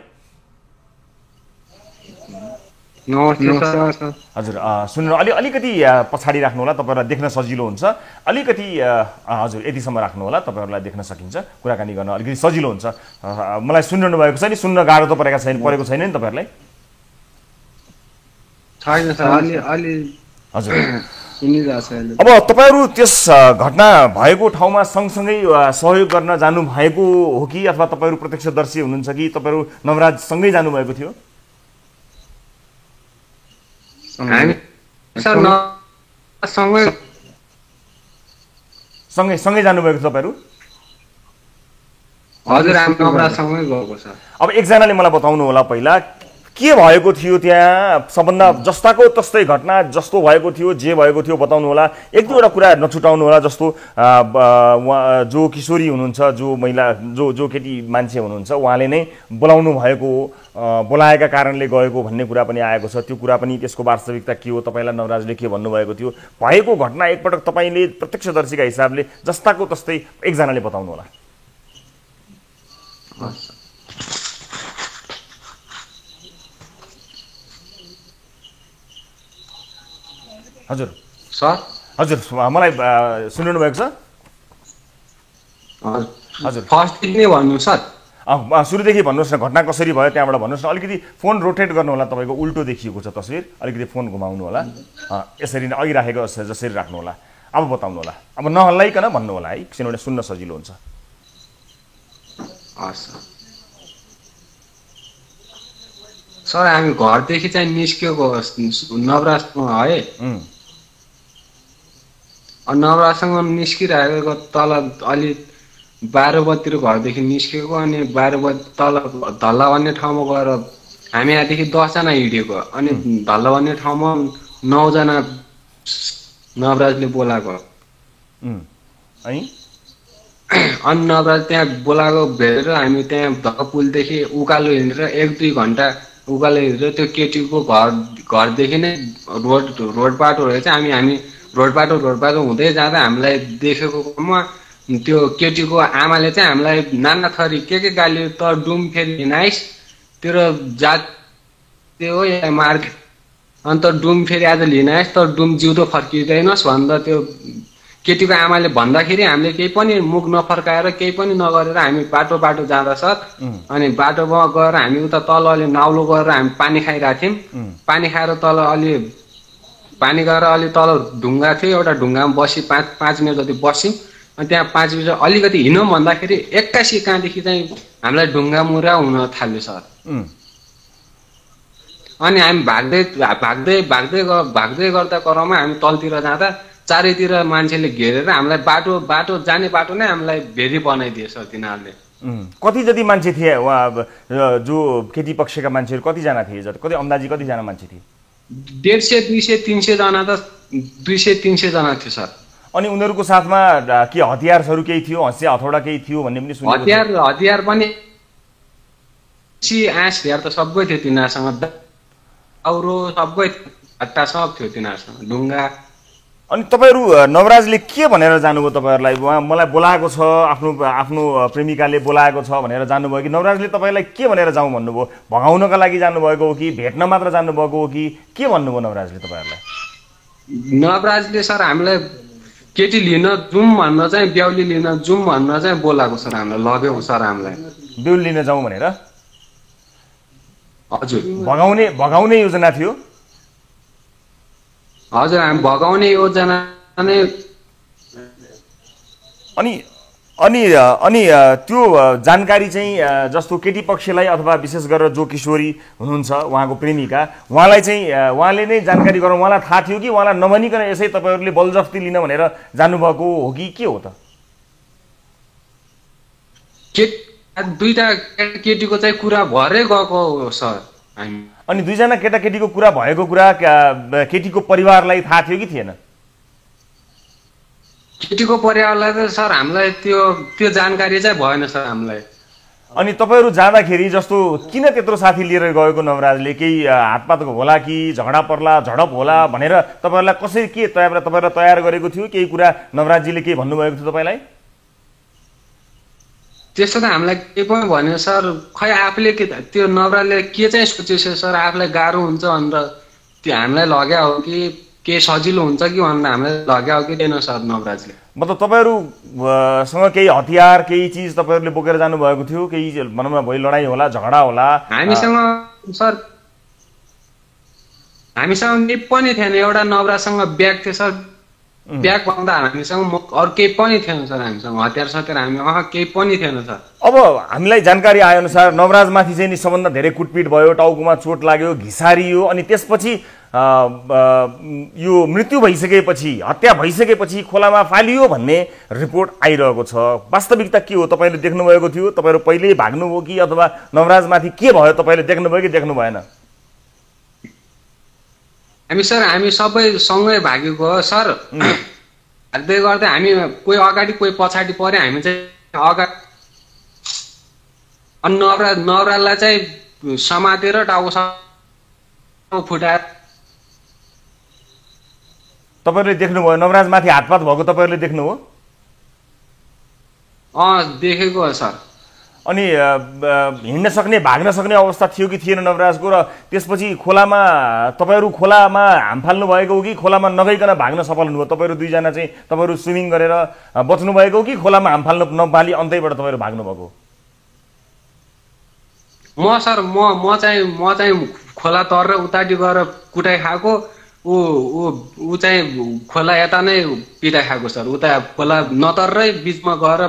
हजुर, सुनेर अलिकति पछाडि राख्नु होला, तपाईहरुलाई देख्न सजिलो हुन्छ। अलिकति हजुर यतिसम्म राख्नु होला, तपाईहरुलाई देख्न सकिन्छ, कुराकानी गर्न अलिकति सजिलो हुन्छ। मलाई सुनिरहनु भएको छ नि? सुन्न गाह्रो त परेको छैन नि तपाईहरुलाई? छैन सर, अलि हजुर सुनिरहेछ अहिले। अब तपाईहरु त्यस घटना भएको ठाउँमा सँगसँगै सहयोग गर्न जानु भएको हो कि अथवा तपाईहरु प्रत्यक्षदर्शी हुनुहुन्छ कि तपाईहरु नवराज सँगै जानु भएको थियो? हामी सर सँगै जानुभएको छ तपाईहरु? हजुर, हामी नवराजसँगै गएको छ। अब एकजनाले मलाई बताउनु होला पहिला के भएको थियो त्यहाँ, सबभन्दा जस्ताको तस्तै घटना जस्तो भएको थियो, जे भएको थियो बताउनु होला। एक दुईवटा कुरा नछुटाउनु होला, जस्तो जो किशोरी हुनुहुन्छ, जो महिला जो केटी मान्छे हुनुहुन्छ उहाँले नै बोलाउनु भएको, बोलाएका कारणले गएको भन्ने कुरा पनि आएको छ। त्यो कुरा पनि त्यसको वास्तविकता के हो, तपाईलाई नवराजले के भन्नुभएको थियो? भएको घटना एकपटक तपाईले प्रत्यक्षदर्शीका हिसाबले जस्ताको तस्तै एकजनाले बताउनु होला। हजुर सर, हजुर मलाई सुनिरहनु भएको छ? हजुर, फर्स्टदेखि नै भन्नु सर। सुरुदेखि भन्नुहोस् न, घटना कसरी भयो त्यहाँबाट भन्नुहोस् न। अलिकति फोन रोटेट गर्नु होला, तपाईँको उल्टो देखिएको छ तस्विर, अलिकति फोन घुमाउनु होला, यसरी नै अघि राखेको जसरी राख्नु होला। अब बताउनु होला, अब नहल्लाइकन भन्नु होला है, किनभने सुन्न सजिलो हुन्छ। हस् सर, हामी घरदेखि चाहिँ निस्किएको नवराजमा है, नवराजसँग निस्किरहेको तल अलि 12 बजीतिर घरदेखि निस्किएको, अनि 12 बजी तल धल्ला भन्ने ठाउँमा गएर हामी यहाँदेखि 10 जना हिँडेको, अनि धल्ला भन्ने ठाउँमा 9 जना नवराजले बोलाएको। अनि नवराज त्यहाँ बोलाएको भेटेर हामी त्यहाँ धक्क पुलदेखि उकालो हिँडेर 1-2 घन्टा उकालो हिँडेर त्यो केटीको घरदेखि नै रोड बाटो रहेछ। हामी रोड बाटो हुँदै जाँदा हामीलाई देखेको क्रममा त्यो केटीको आमाले चाहिँ हामीलाई नाना थरी के गाली, त डुम फेरि हिँडाइस् तेरो जात त्यो हो या मार्ग, अन्त डुम फेरि आज लिनाइस् त डुम जिउँदो फर्किँदैनस् भन्दा त्यो केटीको आमाले भन्दाखेरि हामीले केही पनि मुख नफर्काएर केही पनि नगरेर हामी बाटो जाँदा सर, अनि बाटोमा गएर हामी उता तल अलि नाउलो गरेर हामी पानी खाइरहेको थियौँ। पानी खाएर तल अलि पानी गएर अलि तल ढुङ्गा थियो, एउटा ढुङ्गामा बसी 5 मिनट जति बस्यौँ। अनि त्यहाँ 5 मिनट अलिकति हिँडौँ भन्दाखेरि 81 कहाँदेखि चाहिँ हामीलाई ढुङ्गा मुरा हुन थाल्यो सर। अनि हामी भाग्दै गर्दा क्रममा हामी तलतिर जाँदा चारैतिर मान्छेले घेरेर हामीलाई बाटो जाने बाटो नै हामीलाई भेरी बनाइदिए सर तिनीहरूले। कति जति मान्छे थिए वहाँ जो केटी पक्षका मान्छेहरू कतिजना थिए, कति अन्दाजी कतिजना मान्छे थिए? 150, 200, 300 जना त 200-300 जना थियो सर। अनि उनीहरूको साथमा के हतियारहरू केही थियो, हँसिया हथौडा केही थियो भन्ने पनि सुनेको? हतियार पनि आँस हेर त सबै थियो तिनीहरूसँग, औरो सबै हट्टा सब थियो तिनीहरूसँग, ढुङ्गा। अनि तपाईँहरू नवराजले के भनेर जानुभयो तपाईँहरूलाई? उहाँ मलाई बोलाएको छ, आफ्नो प्रेमिकाले बोलाएको छ भनेर जानुभयो कि नवराजले तपाईँलाई के भनेर जाउँ भन्नुभयो? भगाउनका लागि जानुभएको हो कि भेट्न मात्र जानुभएको हो कि के भन्नुभयो नवराजले तपाईँहरूलाई? नवराजले सर हामीलाई केटी लिन जाउँ भन्न चाहिँ, बेहुली लिन जाउँ भन्न चाहिँ बोलाएको सर, हामीलाई लग्यो सर हामीलाई बेहुली लिन जाउँ भनेर। हजुर, भगाउने योजना थियो? हजुर, हामी भगाउने योजना नै। अनि त्यो जानकारी चाहिँ जस्तो केटी पक्षलाई अथवा विशेष गरेर जो किशोरी हुनुहुन्छ उहाँको प्रेमिका, उहाँलाई चाहिँ उहाँले नै जानकारी गराउँ, उहाँलाई थाहा थियो कि उहाँलाई नभनिकन यसै तपाईँहरूले बलजफ्ती लिन भनेर जानुभएको हो कि के हो त? दुईटा केटीको चाहिँ कुरा भरै गएको सर हामी। अनि 2 जना केटाकेटीको कुरा भएको कुरा केटीको परिवारलाई थाहा थियो कि थिएन? केटीको परिवारलाई त सर हामीलाई त्यो जानकारी चाहिँ भएन सर हामीलाई। अनि तपाईँहरू जाँदाखेरि जस्तो किन त्यत्रो साथी लिएर गएको नवराजले? केही हातपात होला कि झगडा पर्ला, झडप होला भनेर तपाईँहरूलाई कसरी के तपाईँलाई तयार गरेको थियो? केही कुरा नवराजजीले केही भन्नुभएको थियो तपाईँलाई? त्यस्तो त हामीलाई के पनि भन्यो सर, खै आफूले त्यो नवराजले के चाहिँ सोचेछ सर, आफूलाई गाह्रो हुन्छ भनेर त्यो हामीलाई लग्या हो कि के सजिलो हुन्छ कि भनेर हामीलाई लग्या हो कि थिएन सर नवराजले? मतलब तपाईँहरूसँग केही हतियार केही चिज तपाईँहरूले बोकेर जानुभएको थियो? केही भनौँ न भोलि लडाइँ होला, झगडा होला? हामीसँग सर केही पनि थिएन, एउटा नवराजसँग ब्याग थियो सर, ब्याग भन्दा हामीसँग अरू केही पनि थिएन सर, हामीसँग हतियार सतियार हामी केही पनि थिएन सर। अब हामीलाई जानकारी आए अनुसार नवराजमाथि चाहिँ नि सबभन्दा धेरै कुटपिट भयो, टाउकोमा चोट लाग्यो, घिसारियो, अनि त्यसपछि यो मृत्यु भइसकेपछि, हत्या भइसकेपछि खोलामा फालियो भन्ने रिपोर्ट आइरहेको छ। वास्तविकता के हो? तपाईँले देख्नुभएको थियो? तपाईँहरू पहिल्यै भाग्नुभयो कि अथवा नवराजमाथि के भयो तपाईँले देख्नुभयो कि देख्नु भएन? हामी सबै सँगै भागेको हो सर। भाग्दै गर्दै हामी कोही अगाडि कोही पछाडि पऱ्यो, हामी चाहिँ अगाडि। अनि नवराजलाई चाहिँ समातेर टाउको फुटाएर। तपाईँहरूले देख्नुभयो नवराजमाथि हातपात भएको? तपाईँहरूले देख्नुभयो? देखेको हो सर। अनि हिँड्न सक्ने भाग्न सक्ने अवस्था थियो कि थिएन नवराजको? र त्यसपछि खोलामा तपाईँहरू खोलामा हाम फाल्नु भएको हो कि खोलामा नगइकन भाग्न सफल हुनुभयो? तपाईँहरू 2 जना चाहिँ तपाईँहरू स्विमिङ गरेर बच्नु भएको हो कि खोलामा हाम फाल्नु नपाली अन्तैबाट तपाईँहरू भाग्नु भएको? म चाहिँ खोला तरेर उताटी गएर कुटाइ खाएको, ऊ चाहिँ खोला यता नै पिटाइ खाएको सर। उता खोला नतरै बिचमा गएर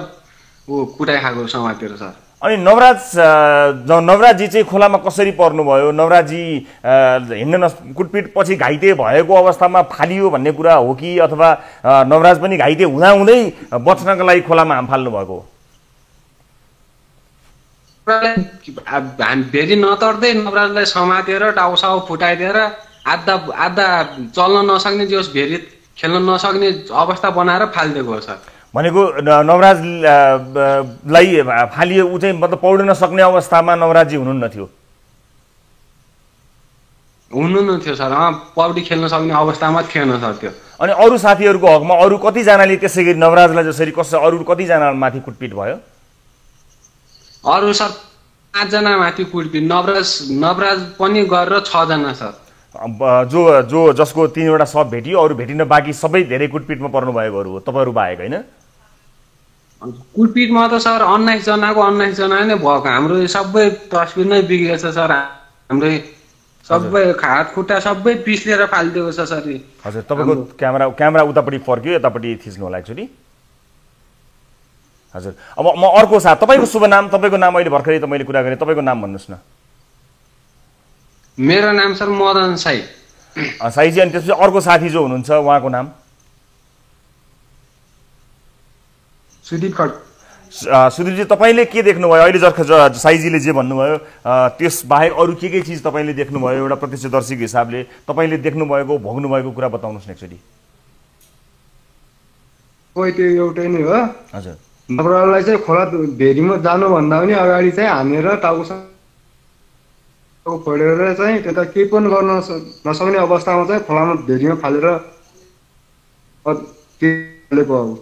ऊ कुटाइ खाएको समातेर सर। अनि नवराजी चाहिँ खोलामा कसरी पर्नुभयो? नवराजी हिँड्न कुटपिट पछि घाइते भएको अवस्थामा फालियो भन्ने कुरा हो कि अथवा नवराज पनि घाइते हुँदाहुँदै बच्नका लागि खोलामा हाम फाल्नु भएको? भेरी नतर्दै नवराजलाई समातेर टाउसाउ फुटाइदिएर आधा चल्न नसक्ने जोस भेरी खेल्न नसक्ने अवस्था बनाएर फालिदिएको हो सर। भनेको नवराजलाई फालियो, ऊ चाहिँ मतलब पौडिन सक्ने अवस्थामा नवराजी हुनुहुन्न थियो? हुनुहुन्न थियो सर। पौडी खेल्न सक्ने अवस्थामा थिएन सर त्यो। अनि अरू साथीहरूको हकमा अरू कतिजनाले त्यसै गरी नवराजलाई जसरी अरू कतिजना माथि कुटपिट भयो? अरू सर 5 जना माथि कुटपिट, नवराज पनि गरेर 6 जना सर। जसको 3वटा सब भेटियो, अरू भेटिन बाँकी सबै धेरै कुटपिटमा पर्नु भएकोहरू हो तपाईँहरू बाहेक होइन? कुटपिटमा त सर 19 जनाको 19 जना नै भएको। हाम्रो सबै तस्बिर नै बिग्रेछ सर। हाम्रो सबै हात खुट्टा सबै पिसलेर फालिदिएको छ सर। हजुर, तपाईँको क्यामेरा उतापट्टि फर्क्यो, यतापट्टि थिच्नु होला एकचोटि। हजुर, अब म अर्को साथ, तपाईँको शुभ नाम, तपाईँको नाम अहिले भर्खरै त मैले कुरा गरेँ, तपाईँको नाम भन्नुहोस् न। मेरो नाम सर मदन साई। साईजी, अनि त्यसपछि अर्को साथी जो हुनुहुन्छ उहाँको नाम? सुदीप खड्का। सुदीपजी, तपाईँले के देख्नुभयो अहिले? साईजीले जे भन्नुभयो त्यस बाहेक अरू के चिज तपाईँले देख्नुभयो एउटा प्रत्यक्षदर्शीको हिसाबले? तपाईँले देख्नुभएको भोग्नुभएको कुरा बताउनुहोस् न एकचोटि। कोही त्यो एउटै नै हो। हजुर, नवराजलाई चाहिँ खोला भेरीमा जानुभन्दा पनि अगाडि चाहिँ हानेर टाउको फोडेर चाहिँ त्यता केही पनि गर्न नसक्ने अवस्थामा चाहिँ खोलामा भेरीमा फालेर फालेको हो।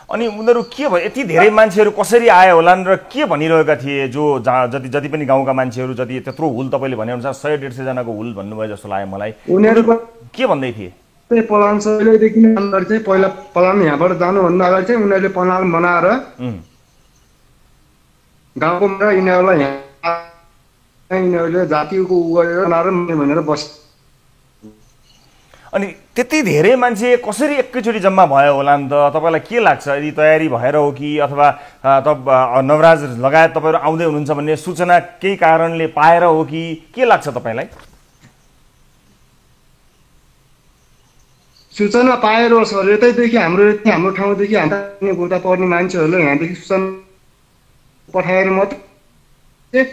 अनि उनीहरू के भयो? यति धेरै मान्छेहरू कसरी आए होलान् र के भनिरहेका थिए? जति पनि गाउँका मान्छेहरू, जति त्यत्रो हुल तपाईँले भनेअनुसार 100-150 जनाको हुल भन्नुभयो जस्तो लाग्यो मलाई। उनीहरू के भन्दै थिए? पलान शैलीदेखि अगाडि चाहिँ पहिला पलान यहाँबाट जानुभन्दा अगाडि चाहिँ उनीहरूले पलान बनाएर गाउँको यिनीहरूलाई यिनीहरूले जातिको उ गरेर बनाएर भनेर बस। अनि त्यति धेरै मान्छे कसरी एकैचोटि जम्मा भयो होला नि त? तपाईँलाई के लाग्छ? यदि तयारी भएर हो कि अथवा नवराज लगायत तपाईँहरू आउँदै हुनुहुन्छ भन्ने सूचना केही कारणले पाएर हो कि के लाग्छ तपाईँलाई? सूचना पाएर हो सर। यतैदेखि हाम्रो ठाउँदेखि हामी गोता पर्ने मान्छेहरूले यहाँदेखि सूचना पठाएर मात्रै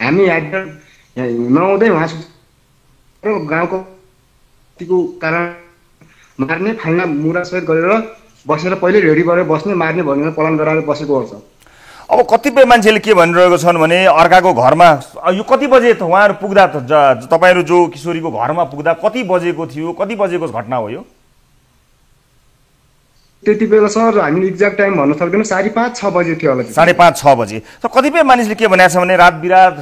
हामी यहाँ नआउँदै उहाँ गाउँको कारण मार्ने फाल्ना मुरासमेत गरेर बसेर पहिले रेडी गरेर बस्ने मार्ने भनेर पलान गराएर बसेको हो सर। अब कतिपय मान्छेले के भनिरहेको छन् भने अर्काको घरमा यो कति बजे त उहाँहरू पुग्दा तपाईँहरू जो किशोरीको घरमा पुग्दा कति बजेको थियो? कति बजेको घटना हो यो? त्यति बेला सर हामीले एक्ज्याक्ट टाइम भन्न सक्दैनौँ। 5:30-6 बजे थियो होला। 5:30-6 बजे। त कतिपय मानिसले के भनेको छ भने रात बिरात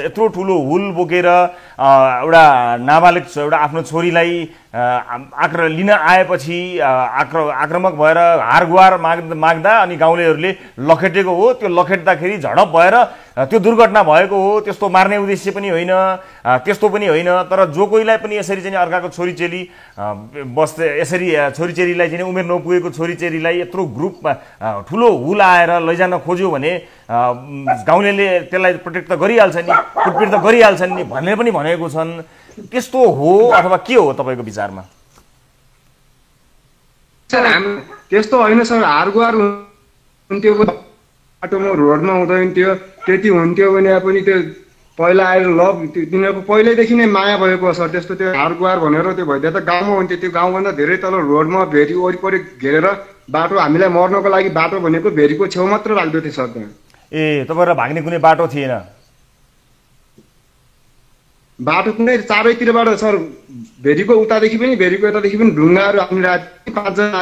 यत्रो ठुलो हुल बोकेर एउटा नाबालिग एउटा आफ्नो छोरीलाई लिन आएपछि आक्रमक भएर हारगुहार माग्दा अनि गाउँलेहरूले लखेटेको हो। त्यो लखेट्दाखेरि झडप भएर त्यो दुर्घटना भएको हो। त्यस्तो मार्ने उद्देश्य पनि होइन, त्यस्तो पनि होइन। तर जो कोहीलाई पनि यसरी चाहिँ अर्काको छोरीचेली बस्दै यसरी छोरीचेलीलाई चाहिँ उमेर नपुगेको छोरीचेलीलाई यत्रो ग्रुपमा ठुलो हुल आएर लैजान खोज्यो भने गाउँलेले त्यसलाई प्रोटेक्ट त गरिहाल्छ नि, कुटपिट त गरिहाल्छन् नि भन्ने पनि भनेको छन्। त्यस्तो हो अथवा के हो तपाईँको विचारमा? सर त्यस्तो होइन सर। हारगुहार हुन्थ्यो बाटोमा रोडमा हुँदैन थियो, त्यति हुन्थ्यो भने पनि त्यो पहिला आएर लभ तिनीहरूको पहिल्यैदेखि नै माया भएको सर। त्यस्तो त्यो हारगुहार भनेर त्यो भइदियो त गाउँमा हुन्थ्यो। त्यो गाउँभन्दा धेरै तल रोडमा भेरी वरिपरि घेरेर बाटो हामीलाई मर्नको लागि बाटो भनेको भेरीको छेउ मात्र राख्दो थियो सर। त्यहाँ तपाईँहरू भाग्ने कुनै बाटो थिएन? बाटो कुनै चारैतिरबाट सर भेरीको उतादेखि पनि भेरीको यतादेखि पनि ढुङ्गाहरू हामीले 5 जना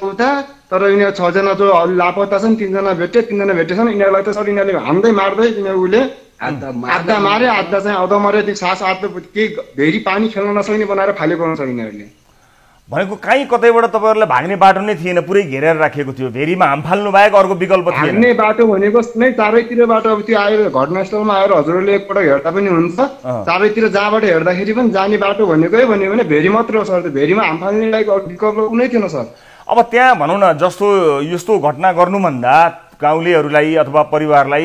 उता। तर यिनीहरू 6 जना जो लापत्ता छन् 3 जना भेटे 3 जना भेटेछन्। यिनीहरूलाई त सर यिनीहरूले हान्दै मार्दै यिनीहरूले आधा मारे आधा चाहिँ अध मारे। त्यो सास आधा केही भेरी पानी खेल्न नसक्ने बनाएर फालेको छ यिनीहरूले। भनेको कहीँ कतैबाट तपाईँहरूलाई भाग्ने बाटो नै थिएन, पुरै घेरेर राखिएको थियो। भेरीमा हाम फाल्नु बाहेक अर्को विकल्प थिएन। भाग्ने बाटो भनेको नै चारैतिरबाट अब त्यो आएर घटनास्थलमा आएर हजुरहरूले एकपल्ट हेर्दा पनि हुन्छ। चारैतिर जहाँबाट हेर्दाखेरि पनि जाने बाटो भनेकै भन्यो भने भेरी मात्र हो सर। त्यो भेरीमा हाम फाल्ने लायक विकल्प कुनै थिएन सर। अब त्यहाँ भनौँ न, जस्तो यस्तो घटना गर्नुभन्दा गाउँलेहरूलाई अथवा परिवारलाई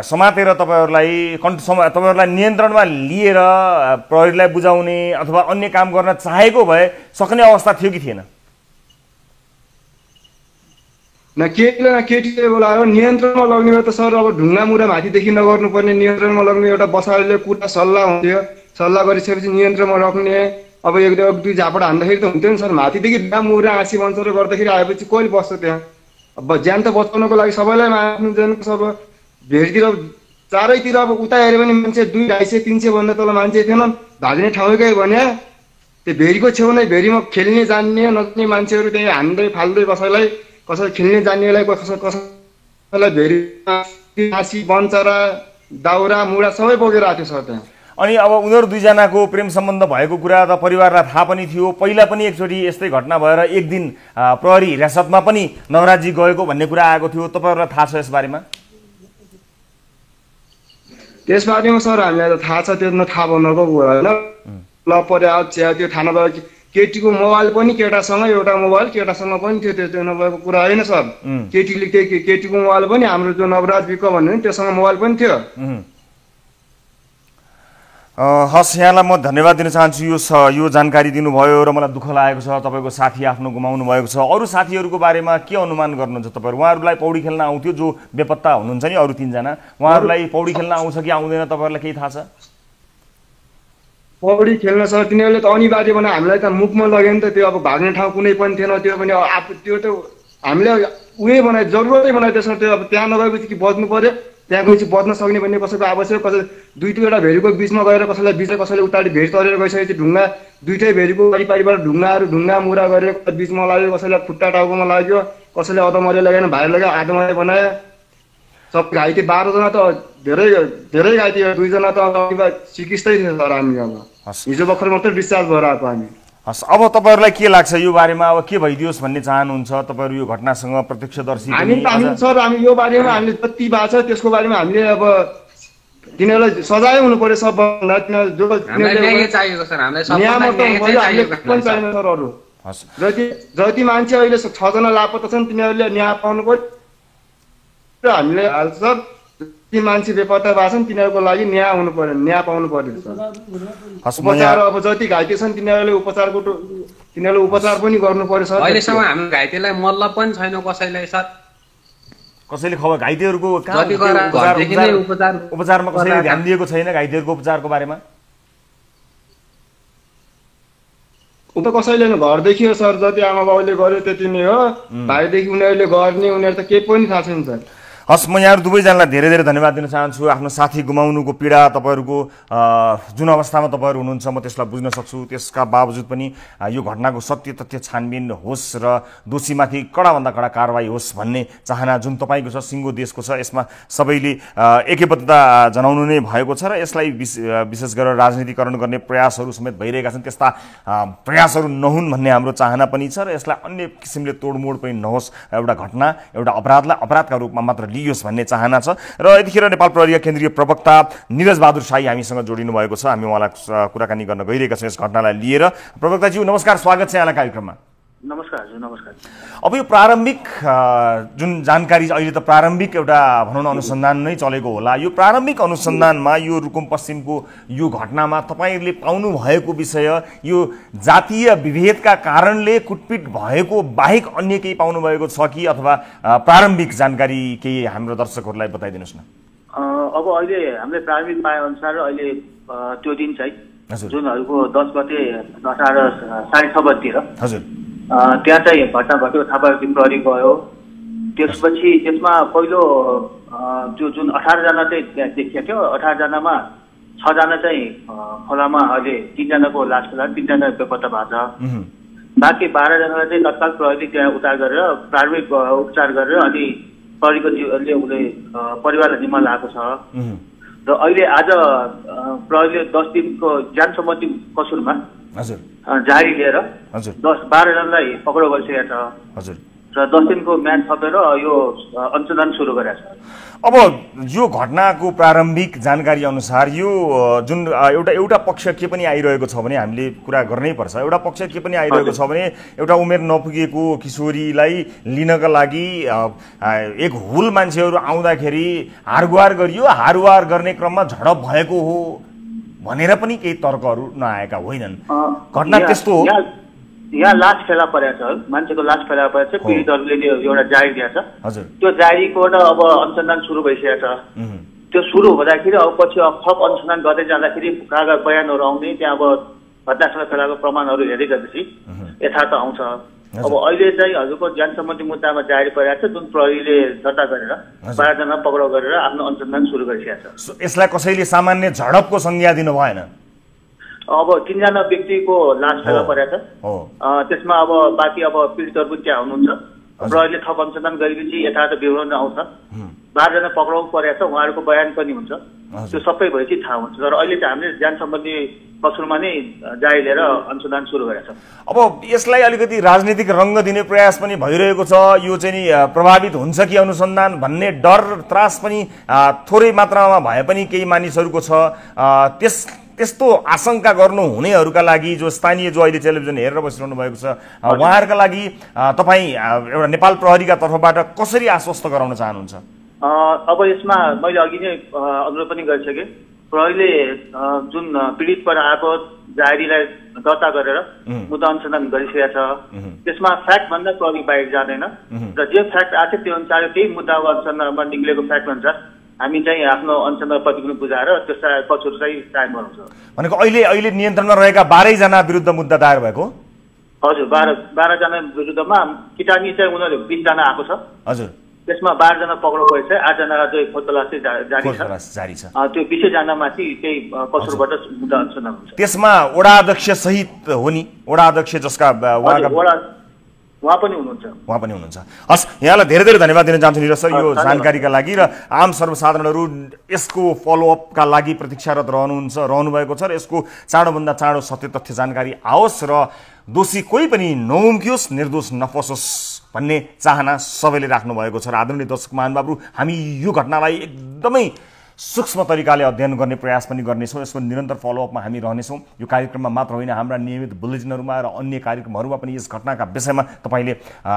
समातेर तपाईँहरूलाई नियन्त्रणमा लिएर प्रहरीलाई बुझाउने अथवा अन्य काम गर्न चाहेको भए सक्ने अवस्था थियो कि थिएन? न केटीले न केटीले बोलायो नियन्त्रणमा लग्ने भए त सर अब ढुङ्गा मुरा माथिदेखि नगर्नुपर्ने, नियन्त्रणमा लग्ने एउटा बसाइले कुरा सल्लाह हुन्थ्यो। सल्लाह गरिसकेपछि नियन्त्रणमा राख्ने। अब एक दुई झापड हान्दाखेरि त हुन्थ्यो नि सर। माथिदेखि ढुङ्गा मुरा हाँसी बन्चरो गर्दाखेरि आएपछि कहिले बस्छ त्यहाँ? अब ज्यान त बचाउनको लागि सबैलाई आफ्नो ज्यानको सब भेरतिर चारैतिर अब उता हेऱ्यो भने मान्छे 200, 250, 300 भन्दा तल मान्छे थिएन। भाग्ने ठाउँकै भने त्यो भेरीको छेउ नै भेरीमा खेल्ने जान्ने नजान्ने मान्छेहरू त्यही हान्दै फाल्दै कसैलाई खेल्ने जान्नेलाई कसैलाई भेरीमा हाँसी बन्चरा दाउरा मुढा सबै बोकेर आएको थियो सर त्यहाँ। अनि अब उनीहरू दुईजनाको प्रेम सम्बन्ध भएको कुरा त परिवारलाई थाहा पनि थियो। पहिला पनि एकचोटि यस्तै घटना भएर एक दिन प्रहरी हिरासतमा पनि नवराजी गएको भन्ने कुरा आएको थियो। तपाईँहरूलाई थाहा छ यसबारेमा? त्यसबारेमा सर हामीलाई त थाहा छ, त्यो थाहा भन्नुको होइन। ल पर्या त्यो थानामा केटीको मोबाइल पनि केटासँग, एउटा मोबाइल केटासँग पनि थियो। त्यो नभएको कुरा होइन सर। केटीको मोबाइल पनि हाम्रो जो नवराज विक भन्ने त्योसँग मोबाइल पनि थियो। हस्, यहाँलाई म धन्यवाद दिन चाहन्छु यो जानकारी दिनुभयो र मलाई दुःख लागेको छ तपाईँको साथी आफ्नो गुमाउनु भएको छ। अरू साथीहरूको बारेमा के अनुमान गर्नुहुन्छ तपाईँहरू? उहाँहरूलाई पौडी खेल्न आउँथ्यो जो बेपत्ता हुनुहुन्छ नि अरू 3 जना, उहाँहरूलाई पौडी खेल्न आउँछ कि आउँदैन तपाईँहरूलाई केही थाहा छ? पौडी खेल्न सर तिनीहरूले त अनिवार्य बनायो। हामीलाई त मुखमा लग्यो नि त। त्यो अब भाग्ने ठाउँ कुनै पनि थिएन। त्यो पनि त्यो त हामीले उयो बनायो, जरुरतै बनायो त्यसमा। त्यो अब त्यहाँ नगएपछि कि बज्नु पर्यो, त्यहाँ गएपछि बज्न सक्ने भन्ने कसैको आवश्यक। कसै दुईवटा भेरीको बिचमा गएर कसैलाई बिचमा कसैले उताडि भेरी तरेर गइसकेपछि ढुङ्गा दुईटै भेरीको वरिपरिबाट ढुङ्गा मुरा गरेर बिचमा लाग्यो, कसैलाई खुट्टा टाउकोमा लाग्यो, कसैले अधमरे लगाएन, भाइ लगायो, आधमरे बनायो। सब घाइते 12 जना त धेरै घाइते, 2 जना त चिकित्सै थियो सर। हामी अब हिजो भर्खर मात्रै डिस्चार्ज भएर आएको हामी। हस्, अब तपाईँहरूलाई के लाग्छ यो बारेमा? अब के भइदियोस् भन्ने चाहनुहुन्छ तपाईँहरू? यो घटनासँग प्रत्यक्षदर्शी हामी सर हामी यो बारेमा हामीले जति भएको छ त्यसको बारेमा हामीले अब तिनीहरूलाई सजाय हुनु पर्यो। सबभन्दा जति मान्छे अहिले 6 जना लापत्ता छन् तिनीहरूले न्याय पाउनु पर्यो। हामीले सर जति मान्छे बेपत्ता भएको छन् तिनीहरूको लागि न्याय हुनु पर्यो, न्याय पाउनु पर्यो सर। उपचार अब जति घाइते छन् तिनीहरूले उपचार पनि गर्नु पर्यो सर। अहिलेसम्म हाम्रो घाइतेलाई मतलब पनि छैन कसैलाई सर। कसैले खबर घाइतेहरूको उपचारमा कसैले ध्यान दिएको छैन? घाइतेहरूको उपचारको बारेमा उता कसैले घरदेखि हो सर। जति आमा बाउले गर्यो त्यति नै हो। भाइदेखि उनीहरूले गर्ने, उनीहरू त केही पनि थाहा छैन सर। हस्, म यहाँहरू दुवैजनालाई धेरै धेरै धन्यवाद दिन चाहन्छु। आफ्नो साथी गुमाउनुको पीडा तपाईँहरूको जुन अवस्थामा तपाईँहरू हुनुहुन्छ म त्यसलाई बुझ्न सक्छु। त्यसका बावजुद पनि यो घटनाको सत्य तथ्य छानबिन होस् र दोषीमाथि कडाभन्दा कडा कारवाही होस् भन्ने चाहना जुन तपाईँको छ, सिङ्गो देशको छ, यसमा सबैले एकबद्धता जनाउनु नै भएको छ र यसलाई विशेष गरेर राजनीतिकरण गर्ने प्रयासहरू समेत भइरहेका छन्। त्यस्ता प्रयासहरू नहुन् भन्ने हाम्रो चाहना पनि छ र यसलाई अन्य किसिमले तोडमोड पनि नहोस्। एउटा घटना एउटा अपराधलाई अपराधका रूपमा मात्र लियोस् भन्ने चाहना छ। र यतिखेर नेपाल प्रहरीका केन्द्रीय प्रवक्ता निरज बहादुर शाही हामीसँग जोडिनु भएको छ। हामी उहाँलाई कुराकानी गर्न गइरहेका छौँ यस घटनालाई लिएर। प्रवक्ताज्यू नमस्कार, स्वागत छ यहाँलाई कार्यक्रममा। नमस्कार हजुर। नमस्कार। अब यो प्रारम्भिक जुन जानकारी अहिले त प्रारम्भिक एउटा भनौँ न अनुसन्धान नै चलेको होला। यो प्रारम्भिक अनुसन्धानमा यो रुकुम पश्चिमको यो घटनामा तपाईँहरूले पाउनु भएको विषय यो जातीय विभेदका कारणले कुटपिट भएको बाहेक अन्य केही पाउनु भएको छ कि अथवा प्रारम्भिक जानकारी केही हाम्रो दर्शकहरूलाई बताइदिनुहोस् न। अब अहिले हामीले प्रारम्भिक पाए अनुसार अहिले त्यो दिन चाहिँ जुनहरूको 10 गते 6:30 बजीतिर हजुर त्यहाँ चाहिँ घटना घटेको थाहा पाएपछि प्रहरी गयो। त्यसपछि त्यसमा पहिलो त्यो जुन 18 जना चाहिँ त्यहाँ देखिएको थियो। 18 जनामा 6 जना चाहिँ खोलामा अहिले 3 जनाको लास खोला, 3 जना बेपत्ता भएको छ। बाँकी 12 जनालाई चाहिँ तत्काल प्रहरीले त्यहाँ उद्धार गरेर प्रारम्भिक उपचार गरेर अनि प्रहरीको उसले परिवारलाई जिम्मा लगाएको छ। र अहिले आज प्रहरीले 10 दिनको ज्यान सम्बन्धी कसुरमा हजुर जारी लिएर हजुर 10-12 जनालाई पक्राउ गरिसकेको छ हजुर र 10 दिनको म्याद थपेर यो अनुसन्धान सुरु गरेको छ। अब यो घटनाको प्रारम्भिक जानकारी अनुसार यो जुन एउटा पक्ष के पनि आइरहेको छ भने हामीले कुरा गर्नै पर्छ। एउटा पक्ष के पनि आइरहेको छ भने एउटा उमेर नपुगेको किशोरीलाई लिनका लागि एक हुल मान्छेहरू आउँदाखेरि हारगुहार गरियो। हारगुहार गर्ने क्रममा झडप भएको हो भनेर पनि केही तर्कहरू नआएका होइनन्। घटना त्यस्तो हो। यहाँ लास फेला परेको छ, मान्छेको लास फेला परेको छ। पीडितहरूले एउटा जारी दिएको छ। हजुर त्यो जारीकोबाट अब अनुसन्धान सुरु भइसकेको छ। त्यो सुरु हुँदाखेरि अब पछि थप अनुसन्धान गर्दै जाँदाखेरि कागज बयानहरू आउने, त्यहाँ अब घटनासँग फेलाको प्रमाणहरू हेर्दै गएपछि यथार्थ आउँछ। अब अहिले चाहिँ हजुरको ज्यान सम्बन्धी मुद्दामा जारी परेको छ, जुन प्रहरीले दर्ता गरेर 12 जना पक्राउ गरेर आफ्नो अनुसन्धान सुरु गरिसकेको छ। यसलाई कसैले सामान्य झडपको संज्ञा दिनु भएन। अब 3 जना व्यक्तिको लास फेला परेको छ। त्यसमा अब बाँकी अब पीडितहरू पनि त्यहाँ हुनुहुन्छ। प्रहरीले थप अनुसन्धान गरेपछि यथार्थ विवरण आउँछ। 12 जना पक्राउ परेको छ, उहाँहरूको बयान पनि हुन्छ। त्यो सबै भएपछि थाहा हुन्छ। तर अहिले चाहिँ हामीले ज्यान सम्बन्धी कसुरमा नै जारी लिएर अनुसन्धान सुरु गरेको छ। अब यसलाई अलिकति राजनीतिक रङ्ग दिने प्रयास पनि भइरहेको छ। यो चाहिँ नि प्रभावित हुन्छ कि अनुसन्धान भन्ने डर त्रास पनि थोरै मात्रामा भए पनि केही मानिसहरूको छ। त्यस्तो आशंका गर्नु हुनेहरूका लागि जो स्थानीय जो अहिले टेलिभिजन हेरेर बसिरहनु भएको छ उहाँहरूका लागि तपाईँ एउटा नेपाल प्रहरीका तर्फबाट कसरी आश्वस्त गराउन चाहनुहुन्छ? अब यसमा मैले अघि नै अनुरोध पनि गरिसकेँ। प्रहरीले जुन पीडितबाट आएको जारीलाई दर्ता गरेर मुद्दा अनुसन्धान गरिसकेको छ। त्यसमा फ्याक्ट भन्दा प्रहरी बाहिर जाँदैन र जे फ्याक्ट आएको त्यो अनुसार त्यही मुद्दाको अनुसन्धानमा निक्लेको फ्याक्ट अनुसार हामी चाहिँ आफ्नो अनुसन्धान प्रतिवेदन बुझाएर त्यसलाई कचोर चाहिँ कायम गराउँछौँ। भनेको अहिले नियन्त्रणमा रहेका 12 जना विरुद्ध मुद्दा दायर भएको? हजुर 12 जना विरुद्धमा किटानी चाहिँ उनीहरू 20 जना आएको छ। हजुर त्यसमा 12 जना पक्राउ भएको छ, 8 जना चाहिँ खोजतलास जारी छ। त्यो 20 जनामाथि त्यही कसुरबाट मुद्दा अनुसन्धान हुन्छ। त्यसमा वडा अध्यक्ष सहित हो नि, वडा अध्यक्ष जसका उहाँ पनि हुनुहुन्छ। हस्, यहाँलाई धेरै धेरै धन्यवाद दिन चाहन्छु निरज सर यो जानकारीका लागि। र आम सर्वसाधारणहरू यसको फलोअपका लागि प्रतीक्षारत रहनुभएको छ र यसको चाँडोभन्दा चाँडो सत्य तथ्य जानकारी आओस् र दोषी कोही पनि नउम्कियोस्, निर्दोष नफसोस् भन्ने चाहना सबैले राख्नु भएको छ। र आदरणीय दर्शक महानुभावहरू, हामी यो घटनालाई एकदमै सूक्ष्म तरिकाले अध्ययन गर्ने प्रयास पनि गर्नेछौँ। यसको निरन्तर फलोअपमा हामी रहनेछौँ। यो कार्यक्रममा मात्र होइन, हाम्रा नियमित बुलेटिनहरूमा र अन्य कार्यक्रमहरूमा पनि यस घटनाका विषयमा तपाईँले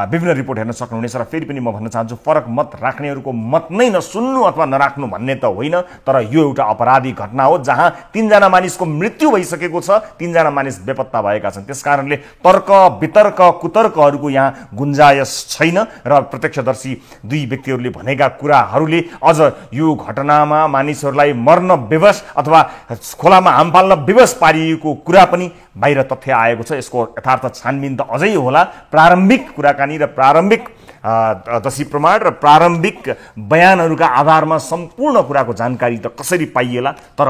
विभिन्न रिपोर्ट हेर्न सक्नुहुनेछ। र फेरि पनि म भन्न चाहन्छु, फरक मत राख्नेहरूको मत नै नसुन्नु अथवा नराख्नु भन्ने त होइन, तर यो एउटा अपराधी घटना हो जहाँ 3 जना मानिसको मृत्यु भइसकेको छ, 3 जना मानिस बेपत्ता भएका छन्। त्यसकारणले तर्क वितर्क कुतर्कहरूको यहाँ गुन्जायस छैन र प्रत्यक्षदर्शी 2 व्यक्तिहरूले भनेका कुराहरूले अझ यो घटनामा मानिसहरूलाई मर्न विवश अथवा खोलामा हाम फाल्न विवश पारिएको कुरा पनि बाहिर तथ्य आएको छ। यसको यथार्थ छानबिन त अझै होला। प्रारम्भिक कुराकानी र प्रारम्भिक दशी प्रमाण र प्रारम्भिक बयानहरूका आधारमा सम्पूर्ण कुराको जानकारी त कसरी पाइएला, तर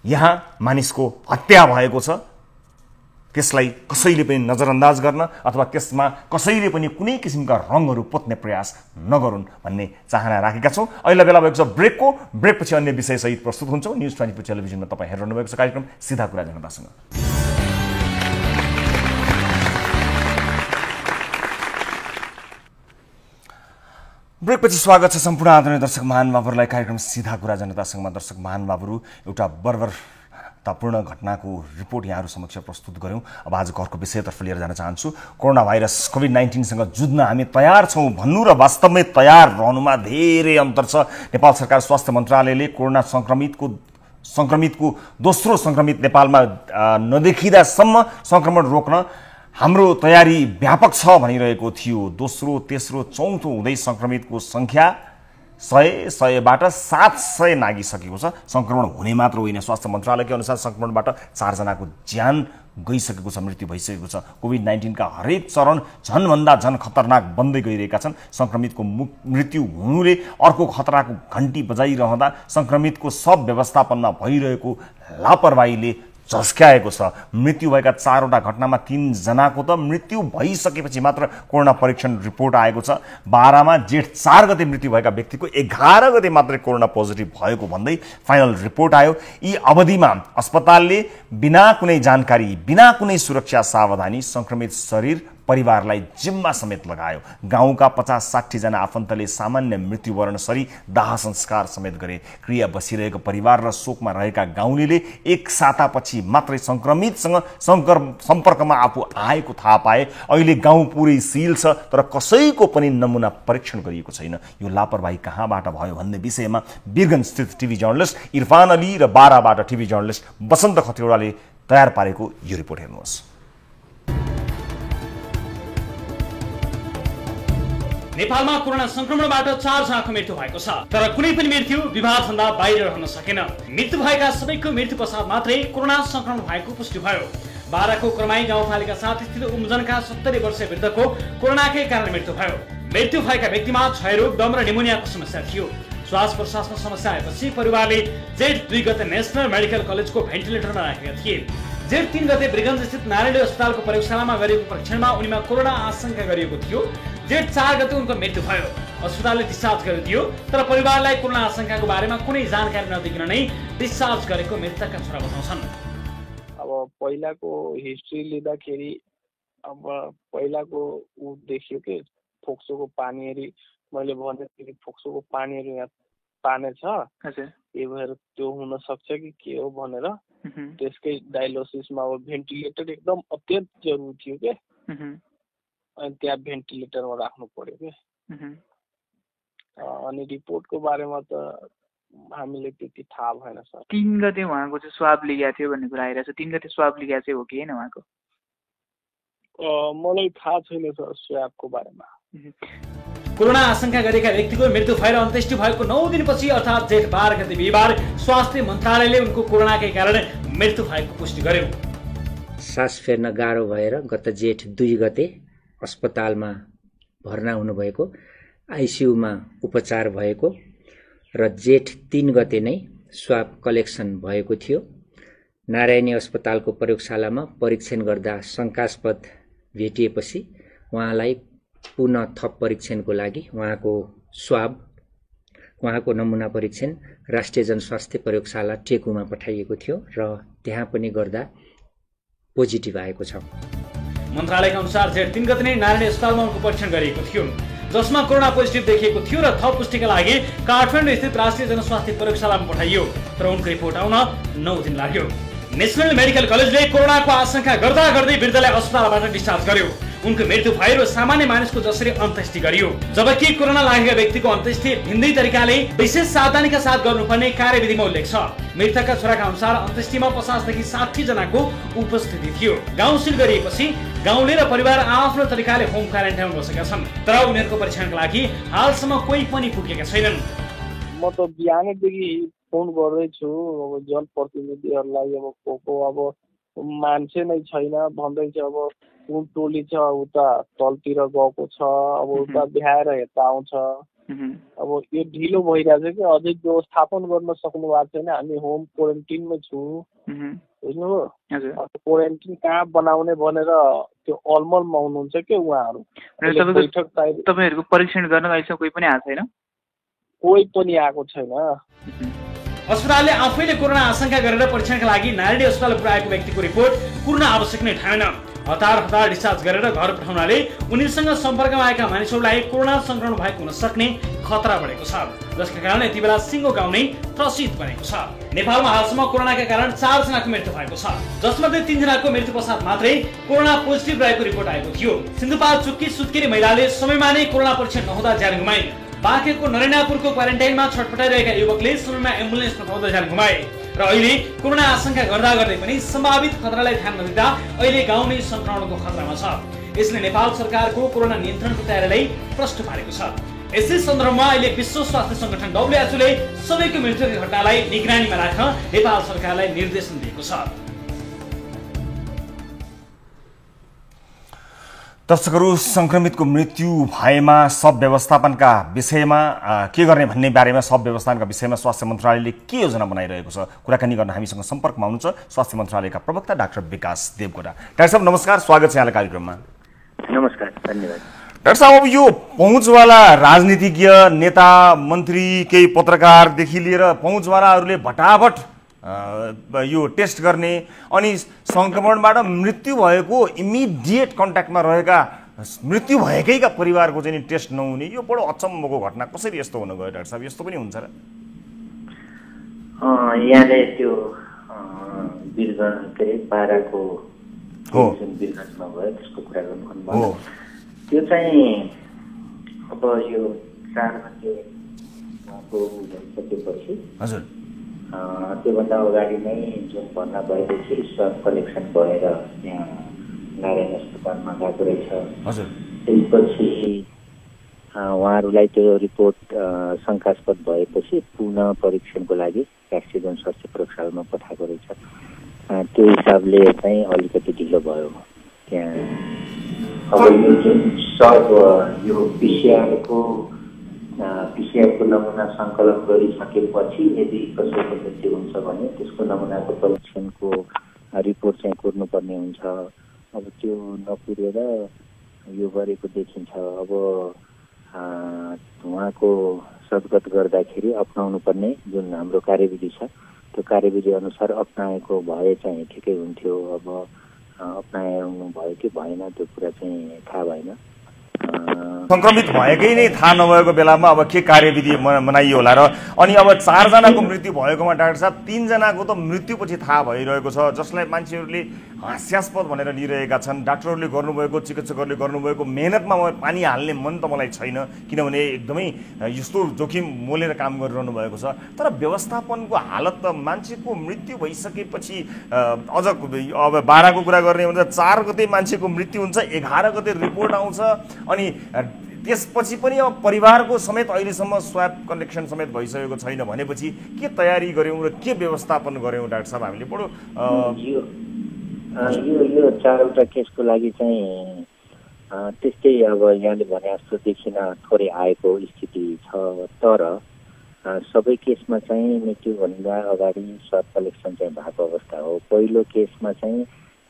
यहाँ मानिसको हत्या भएको छ, त्यसलाई कसैले पनि नजरअन्दाज गर्न अथवा त्यसमा कसैले पनि कुनै किसिमका रङहरू पोत्ने प्रयास नगरून् भन्ने चाहना राखेका छौँ। अहिले बेला भएको छ ब्रेकपछि अन्य विषयसहित प्रस्तुत हुन्छौँ। न्युज 24 टेलिभिजनमा तपाईँ हेरिरहनु भएको छ कार्यक्रम सिधा कुरा जनतासँग। ब्रेकपछि स्वागत छ सम्पूर्ण आदरणीय दर्शक महानुभावहरूलाई कार्यक्रम सिधा कुरा जनतासँगमा। दर्शक महानुभावहरू, एउटा बर्बरतापूर्ण घटनाको रिपोर्ट यहाँहरू समक्ष प्रस्तुत गऱ्यौँ। अब आजको अर्को विषयतर्फ लिएर जान चाहन्छु। कोरोना भाइरस कोभिड-19सँग जुझ्न हामी तयार छौँ भन्नु र वास्तवमै तयार रहनुमा धेरै अन्तर छ। नेपाल सरकार स्वास्थ्य मन्त्रालयले कोरोना संक्रमितको दोस्रो संक्रमित नेपालमा नदेखिँदासम्म संक्रमण रोक्न हाम्रो तयारी व्यापक छ भनिरहेको थियो। दोस्रो तेस्रो चौथो हुँदै संक्रमितको संख्या 100बाट 700 नागिसकेको छ। संक्रमण हुने मात्र होइन, स्वास्थ्य मन्त्रालयकै अनुसार संक्रमणबाट 4 जनाको ज्यान गइसकेको छ, मृत्यु भइसकेको छ। कोभिड-19 का हरेक चरण झनभन्दा झन खतरनाक बन्दै गइरहेका छन्। संक्रमितको मृत्यु हुनुले अर्को खतराको घन्टी बजाइरहँदा संक्रमितको सब व्यवस्थापनमा भइरहेको लापरवाहीले झस्क्याएको छ। मृत्यु भएका 4वटा घटनामा 3 जनाको त मृत्यु भइसकेपछि मात्र कोरोना परीक्षण रिपोर्ट आएको छ। 12 मा जेठ 4 गते मृत्यु भएका व्यक्तिको 11 गते मात्रै कोरोना पोजिटिभ भएको भन्दै फाइनल रिपोर्ट आयो। यी अवधिमा अस्पतालले बिना कुनै जानकारी, बिना कुनै सुरक्षा सावधानी संक्रमित शरीर परिवारलाई जिम्मा समेत लगायो। गाउँका 50-60 जना आफन्तले सामान्य मृत्युवरण सरी दाह संस्कार समेत गरे। क्रिया बसिरहेको परिवार र शोकमा रहेका गाउँलेले एक सातापछि मात्रै संक्रमितसँग सम्पर्कमा आफू आएको थाहा पाए। अहिले गाउँ पुरै सील छ, तर कसैको पनि नमुना परीक्षण गरिएको छैन। यो लापरवाही कहाँबाट भयो भन्ने विषयमा वीरगञ्ज स्थित टिभी जर्नलिस्ट इरफान अली र बाराबाट टिभी जर्नलिस्ट बसन्त खतिवड़ाले तयार पारेको यो रिपोर्ट हेर्नुहोस्। नेपालमा कोरोना संक्रमणबाट 4 जनाको मृत्यु भएको छ, तर कुनै पनि मृत्यु विवादभन्दा बाहिर रहन सकेन। मृत्यु भएका सबैको मृत्यु पश्चात मात्रै कोरोना संक्रमण भएको पुष्टि भयो। बाराको क्रमाई गाउँपालिका 7 स्थित उम्जनका 70 वर्षीय वृद्धको कोरोनाकै कारण मृत्यु भयो। मृत्यु भएका व्यक्तिमा क्षयरोग, दम र निमोनियाको समस्या थियो। श्वास प्रश्वासमा समस्या आएपछि परिवारले जेठ 2 गते नेशनल मेडिकल कलेजको भेन्टिलेटरमा राखेका थिए। जेठ 3 गते वीरगञ्ज स्थित नारायणी अस्पतालको प्रयोगशालामा गरिएको परीक्षणमा उनीमा कोरोना आशंका गरिएको थियो। जेठ 4 गते उनको मृत्यु भयो। अस्पतालले डिस्चार्ज गरिदियो, तर परिवारलाई कोरोना आशंकाको बारेमा कुनै जानकारी नदिकन नै डिस्चार्ज गरेको मृतकका छोरा बताउँछन्। अब पहिलाको हिस्ट्री लिँदाखेरि अब पहिलाको उ देखियो कि फोक्सोको पानीहरु, मैले भन्दाखेरि फोक्सोको पानीहरु यहाँ पाने छ, त्यही भएर त्यो हुन सक्छ कि के हो भनेर त्यसकै डायलिसिसमा अब भेन्टिलेटर एकदम अत्यन्त जरुरी थियो के, अनि त्यहाँ भेन्टिलेटरमा राख्नु पर्यो के। अनि रिपोर्टको बारेमा त हामीले त्यति थाहा भएन सर। 3 गते उहाँको चाहिँ स्वाब लिएको थियो भन्ने कुरा आइरहेछ। 3 गते स्वाब लिएको चाहिँ हो कि हैन उहाँको? मलाई थाहा छैन सर स्वाबको बारेमा। कोरोना आशंका गरेका व्यक्तिको मृत्यु भएर अन्त्येष्टि भएको 9 दिनपछि अर्थात् जेठ 12 गते बिहीबार स्वास्थ्य मन्त्रालयले उनको कोरोनाकै कारण मृत्यु भएको पुष्टि गर्यो। सास फेर्न गाह्रो भएर गत जेठ 2 गते अस्पतालमा भर्ना हुनुभएको, आइसियुमा उपचार भएको र जेठ 3 गते नै स्वाब कलेक्सन भएको थियो। नारायणी अस्पतालको प्रयोगशालामा परीक्षण गर्दा शंकास्पद भेटिएपछि उहाँलाई पुनः थप परीक्षणको लागि उहाँको नमुना परीक्षण राष्ट्रिय जनस्वास्थ्य प्रयोगशाला टेकुमा पठाइएको थियो र त्यहाँ पनि गर्दा पोजिटिभ आएको छ। मन्त्रालयका अनुसार जेठ 3 गते नै नारायणी अस्पतालमा उनको परीक्षण गरिएको थियो, जसमा कोरोना पोजिटिभ देखिएको थियो र थप पुष्टिका लागि काठमाडौँ स्थित राष्ट्रिय जनस्वास्थ्य प्रयोगशालामा पठाइयो, तर उनको रिपोर्ट आउन 9 दिन लाग्यो। नेशनल मेडिकल कलेजले कोरोनाको आशंका गर्दा गर्दै वृद्धलाई अस्पतालबाट डिस्चार्ज गर्यो। उनको मृत्यु भयो र सामान्य मानिसको जसरी अन्त्येष्टि गरियो। जबकि कोरोना लागेका व्यक्तिको अन्त्येष्टि भिन्दै तरिकाले विशेष सावधानीका साथ गर्नुपर्ने कार्यविधिमा उल्लेख छ। मृतकका छोराका अनुसार अन्त्येष्टिमा 50 देखि 60 जनाको उपस्थिति थियो। गाउँ सिल गरिएपछि गाउँले र परिवार आफ्नो तरिकाले होम क्वारेन्टाइनमा बसेका छन्, तर उनीहरूको परीक्षणका लागि हालसम्म कोही पनि पुगेका छैनन्। म त बिहानैदेखि फोन गर्दैछु अब जनप्रतिनिधिहरूलाई, अब को अब मान्छे नै छैन भन्दैछ। अब कुन टोली छ उता तलतिर गएको छ, अब उता भ्याएर यता आउँछ। अब यो ढिलो भइरहेछ कि अझै व्यवस्थापन गर्न सक्नु भएको छैन। हामी होम क्वारेन्टिनमा छु, बुझ्नुभयो? क्वारेन्टिन कहाँ बनाउने भनेर त्यो अलमलमा हुनुहुन्छ कि उहाँहरू। तपाईहरुको परीक्षण गर्न अहिलेसम्म कोही पनि आएको छैन? कोही पनि आएको छैन। अस्पतालले आफैले कोरोना आशंका गरेर परीक्षणका लागि नारायणी अस्पताल पुर्याएको व्यक्तिको रिपोर्ट कुर्न आवश्यक नै ठानेन। हतार डिस्चार्ज गरेर घर पठाउनाले उनीसँग सम्पर्कमा आएका मानिसहरूलाई कोरोना संक्रमण भएको हुन सक्ने खतरा बढेको छ, जसका कारण यति बेला सिङ्गो गाउँ नै त्रसित बनेको छ। नेपालमा हालसम्म कोरोनाका कारण 4 जनाको मृत्यु भएको छ, जसमध्ये 3 जनाको मृत्यु पश्चात मात्रै कोरोना पोजिटिभ रहेको रिपोर्ट आएको थियो। सिन्धुपाल्चोककी सुत्केरी महिलाले समयमा नै कोरोना परीक्षण नहुँदा ज्यान गुमाइन्। बाँकेको नरेनापुरको क्वारेन्टाइनमा छटपटाइरहेका युवकले समयमा एम्बुलेन्स पठाउँदा ज्यान गुमाए र अहिले कोरोना आशंका गर्दा गर्दै पनि सम्भावित खतरालाई ध्यान नदिँदा अहिले गाउँ नै संक्रमणको खतरामा छ। यसले नेपाल सरकारको कोरोना नियन्त्रणको तयारीलाई प्रश्न पारेको छ। यसै सन्दर्भमा अहिले विश्व स्वास्थ्य संगठन WHOले सबैको मृत्युको घटनालाई निगरानीमा राख्न नेपाल सरकारलाई निर्देशन दिएको छ। दर्शकहरू, संक्रमितको मृत्यु भएमा शव व्यवस्थापनका विषयमा के गर्ने भन्ने बारेमा शव व्यवस्थापनका विषयमा स्वास्थ्य मन्त्रालयले के योजना बनाइरहेको छ कुराकानी गर्न हामीसँग सम्पर्कमा हुनुहुन्छ स्वास्थ्य मन्त्रालयका प्रवक्ता डाक्टर विकास देवकोटा। डाक्टर साहब नमस्कार, स्वागत छ यहाँलाई कार्यक्रममा। नमस्कार, धन्यवाद। डाक्टर साहब, अब यो पहुँचवाला राजनीतिज्ञ, नेता, मन्त्री, केही पत्रकारदेखि लिएर पहुँचवालाहरूले भटाभट यो टेस्ट गर्ने अनि संक्रमणबाट मृत्यु भएको इमिडिएट कन्ट्याक्टमा रहेका मृत्यु भएकैका परिवारको चाहिँ टेस्ट नहुने, यो बडो अचम्मको घटना। कसरी यस्तो हुन गयो डाक्टर साहब? यस्तो पनि हुन्छ र? यहाँले त्यो वीरगञ्ज के अरे बाराको जुन वीरगञ्जमा भयो त्यसको कुरा गर्नुभयो। त्यो चाहिँ अब यो 4 गते भइसकेपछि हजुर त्योभन्दा अगाडि नै जुन भर्ना भएपछि स्वाब कलेक्सन भएर त्यहाँ नारायण अस्पतालमा गएको रहेछ। त्यसपछि उहाँहरूलाई त्यो रिपोर्ट शङ्कास्पद भएपछि पुनः परीक्षणको लागि राष्ट्रिय जनस्वास्थ्य प्रयोगशालामा पठाएको रहेछ। त्यो हिसाबले चाहिँ अलिकति ढिलो भयो त्यहाँ। अब यो जुन सब यो पिसिआरको नमुना सङ्कलन गरिसकेपछि यदि कसैको मृत्यु हुन्छ भने त्यसको नमुनाको परीक्षणको रिपोर्ट चाहिँ कुर्नुपर्ने हुन्छ। अब त्यो नपुरेर यो गरेको देखिन्छ। अब उहाँको सद्गत गर्दाखेरि अप्नाउनु पर्ने जुन हाम्रो कार्यविधि छ त्यो कार्यविधि अनुसार अप्नाएको भए चाहिँ ठिकै हुन्थ्यो। अब अप्नाउनु भयो कि भएन त्यो कुरा चाहिँ थाहा भएन। संक्रमित भएकै नै थाहा नभएको बेलामा अब के कार्यविधि मनाइयो होला र? अनि अब 4 जनाको मृत्यु भएकोमा डाक्टर साहब 3 जनाको त मृत्युपछि थाहा भइरहेको छ, जसलाई मान्छेहरूले हास्यास्पद भनेर लिइरहेका छन्। डाक्टरहरूले गर्नुभएको, चिकित्सकहरूले गर्नुभएको मेहनतमा पानी हाल्ने मन त मलाई छैन, किनभने एकदमै यस्तो जोखिम मोलेर काम गरिरहनु भएको छ। तर व्यवस्थापनको हालत त मान्छेको मृत्यु भइसकेपछि अझ अब 12 को कुरा गर्ने भने 4 गते मान्छेको मृत्यु हुन्छ, 11 गते रिपोर्ट आउँछ अनि त्यसपछि पनि अब परिवारको समेत अहिलेसम्म स्वाब कलेक्सन समेत भइसकेको छैन भनेपछि के तयारी गर्यौँ र के व्यवस्थापन गर्यौँ डाक्टर साहब हामीले? बडो यो 4वटा केसको लागि चाहिँ त्यस्तै अब यहाँले भने जस्तो देखिन थोरै आएको स्थिति छ। तर सबै केसमा चाहिँ मृत्युभन्दा अगाडि स्वाब कलेक्सन चाहिँ भएको अवस्था हो। पहिलो केसमा चाहिँ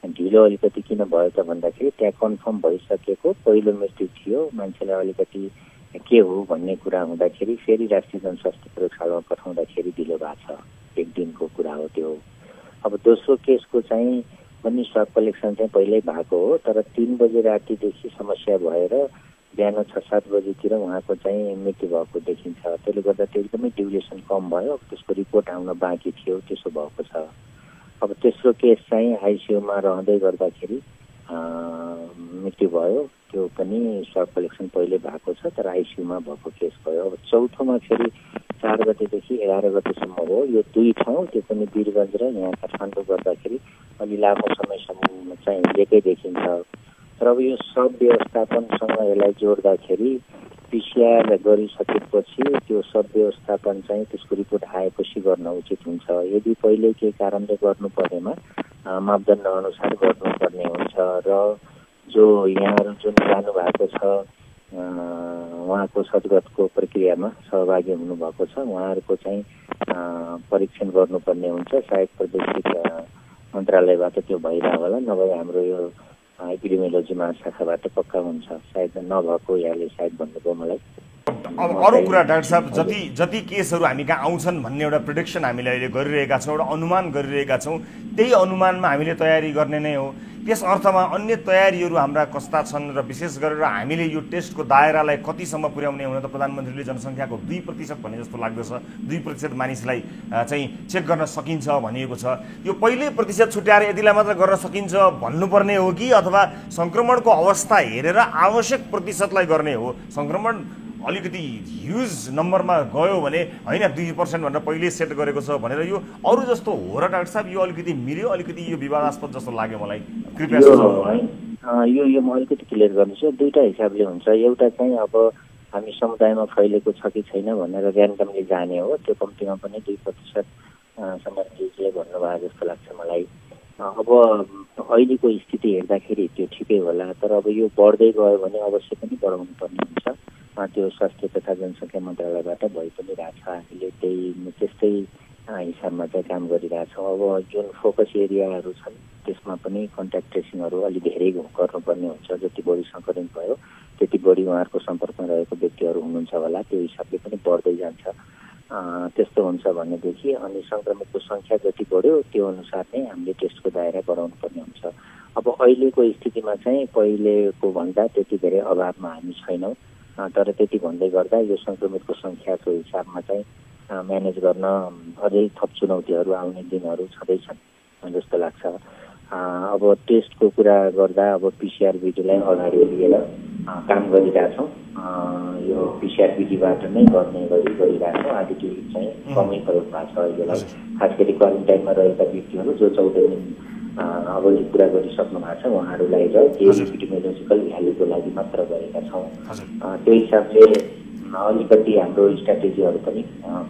ढिलो अलिकति किन भयो त भन्दाखेरि त्यहाँ कन्फर्म भइसकेको पहिलो मृत्यु थियो, मान्छेलाई अलिकति के हो भन्ने कुरा हुँदाखेरि फेरि राष्ट्रिय जनस्वास्थ्य प्रयोगशालामा पठाउँदाखेरि ढिलो भएको छ। 1 दिनको कुरा हो त्यो। अब दोस्रो केसको चाहिँ पनि स्वाब कलेक्सन चाहिँ पहिल्यै भएको हो, तर 3 बजे रातिदेखि समस्या भएर बिहान 6-7 बजीतिर उहाँको चाहिँ मृत्यु भएको देखिन्छ। त्यसले गर्दा त्यो एकदमै ड्युरेसन कम भयो, त्यसको रिपोर्ट आउन बाँकी थियो, त्यसो भएको छ। अब तेस्रो केस चाहिँ आइसियूमा रहँदै गर्दाखेरि मृत्यु भयो, त्यो पनि स्वाब कलेक्सन पहिले भएको छ तर आइसियूमा भएको केस भयो। अब चौथोमा फेरि 4 गतेदेखि 11 गतेसम्म हो। यो 2 ठाउँ, त्यो पनि वीरगञ्ज र यहाँ काठमाडौँ गर्दाखेरि अलि लामो समयसम्म चाहिँ लिएकै देखिन्छ। तर अब यो सब व्यवस्थापनसँग यसलाई जोड्दाखेरि पिसिआर गरिसकेपछि त्यो सब व्यवस्थापन चाहिँ त्यसको रिपोर्ट आएपछि गर्न उचित हुन्छ। यदि पहिले केही कारणले गर्नुपर्नेमा मापदण्ड अनुसार गर्नुपर्ने हुन्छ र जो यहाँहरू जुन जानुभएको छ उहाँको सद्गतको प्रक्रियामा सहभागी हुनुभएको छ उहाँहरूको चाहिँ परीक्षण गर्नुपर्ने हुन्छ। सायद प्रादेशिक मन्त्रालयबाट त्यो भइरहेको होला, नभए हाम्रो यो एपिडेमियोलोजी महाशाखाबाट पक्का हुन्छ। सायद नभएको यहाँले सायद भन्नुभयो मलाई। अब अरू कुरा डाक्टर साहब, जति केसहरू हामी कहाँ आउँछन् भन्ने एउटा प्रिडिक्सन हामीले अहिले गरिरहेका छौँ, एउटा अनुमान गरिरहेका छौँ, त्यही अनुमानमा हामीले तयारी गर्ने नै हो। त्यस अर्थमा अन्य तयारीहरू हाम्रा कस्ता छन् र विशेष गरेर हामीले यो टेस्टको दायरालाई कतिसम्म पुर्याउने हुन त प्रधानमन्त्रीले जनसङ्ख्याको 2% भने जस्तो लाग्दछ, 2% मानिसलाई चाहिँ चेक गर्न सकिन्छ भनिएको छ। यो पहिल्यै प्रतिशत छुट्याएर यतिलाई मात्र गर्न सकिन्छ भन्नुपर्ने हो कि अथवा सङ्क्रमणको अवस्था हेरेर आवश्यक प्रतिशतलाई गर्ने हो? सङ्क्रमण अलिकति ह्युज नम्बरमा गयो भने होइन 2% भनेर पहिल्यै सेट गरेको छ भनेर यो अरू जस्तो हो र डाक्टर साहब यो अलिकति मिल्यो, अलिकति यो विवादास्पद जस्तो लाग्यो मलाई, कृपया यो म अलिकति क्लियर गर्छु। 2टा हिसाबले हुन्छ। एउटा चाहिँ अब हामी समुदायमा फैलेको छ कि छैन भनेर ऱ्यान्डमली जाने हो, त्यो कम्तीमा पनि 2% सम्बन्धीले भन्नुभयो जस्तो लाग्छ मलाई। अब अहिलेको स्थिति हेर्दाखेरि त्यो ठिकै होला, तर अब यो बढ्दै गयो भने अवश्य पनि बढाउनु पर्ने हुन्छ। त्यो स्वास्थ्य तथा जनसङ्ख्या मन्त्रालयबाट भइ पनि रहेछ, हामीले त्यस्तै हिसाबमा चाहिँ काम गरिरहेछौँ। अब जुन फोकस एरियाहरू छन् त्यसमा पनि कन्ट्याक्ट ट्रेसिङहरू अलि धेरै गर्नुपर्ने हुन्छ। जति बढी सङ्क्रमित भयो त्यति बढी उहाँहरूको सम्पर्कमा रहेको व्यक्तिहरू हुनुहुन्छ होला, त्यो हिसाबले पनि बढ्दै जान्छ। त्यस्तो हुन्छ भनेदेखि अनि सङ्क्रमितको सङ्ख्या जति बढ्यो त्यो अनुसार नै हामीले टेस्टको दायरा बढाउनु पर्ने हुन्छ। अब अहिलेको स्थितिमा चाहिँ पहिलेको भन्दा त्यति धेरै अभावमा हामी छैनौँ, तर त्यति भन्दै गर्दा यो सङ्क्रमितको सङ्ख्याको हिसाबमा चाहिँ म्यानेज गर्न अझै थप चुनौतीहरू आउने दिनहरू छँदैछन् जस्तो लाग्छ। अब टेस्टको कुरा गर्दा अब पिसिआर विधिलाई अगाडि लिएर काम गरिरहेछौँ। यो पिसिआर विधिबाट नै गर्ने गरिरहेछौँ। आदित्य चाहिँ कमै प्रयोग भएको छ अहिलेलाई, खास गरी क्वारेन्टाइनमा रहेका व्यक्तिहरू जो 14 दिन अवधि पुरा गरिसक्नु भएको छ उहाँहरूलाई र एपिडेमियोलोजिकल भ्यालुको लागि मात्र गरेका छौँ। त्यो हिसाबले अलिकति हाम्रो स्ट्राटेजीहरू पनि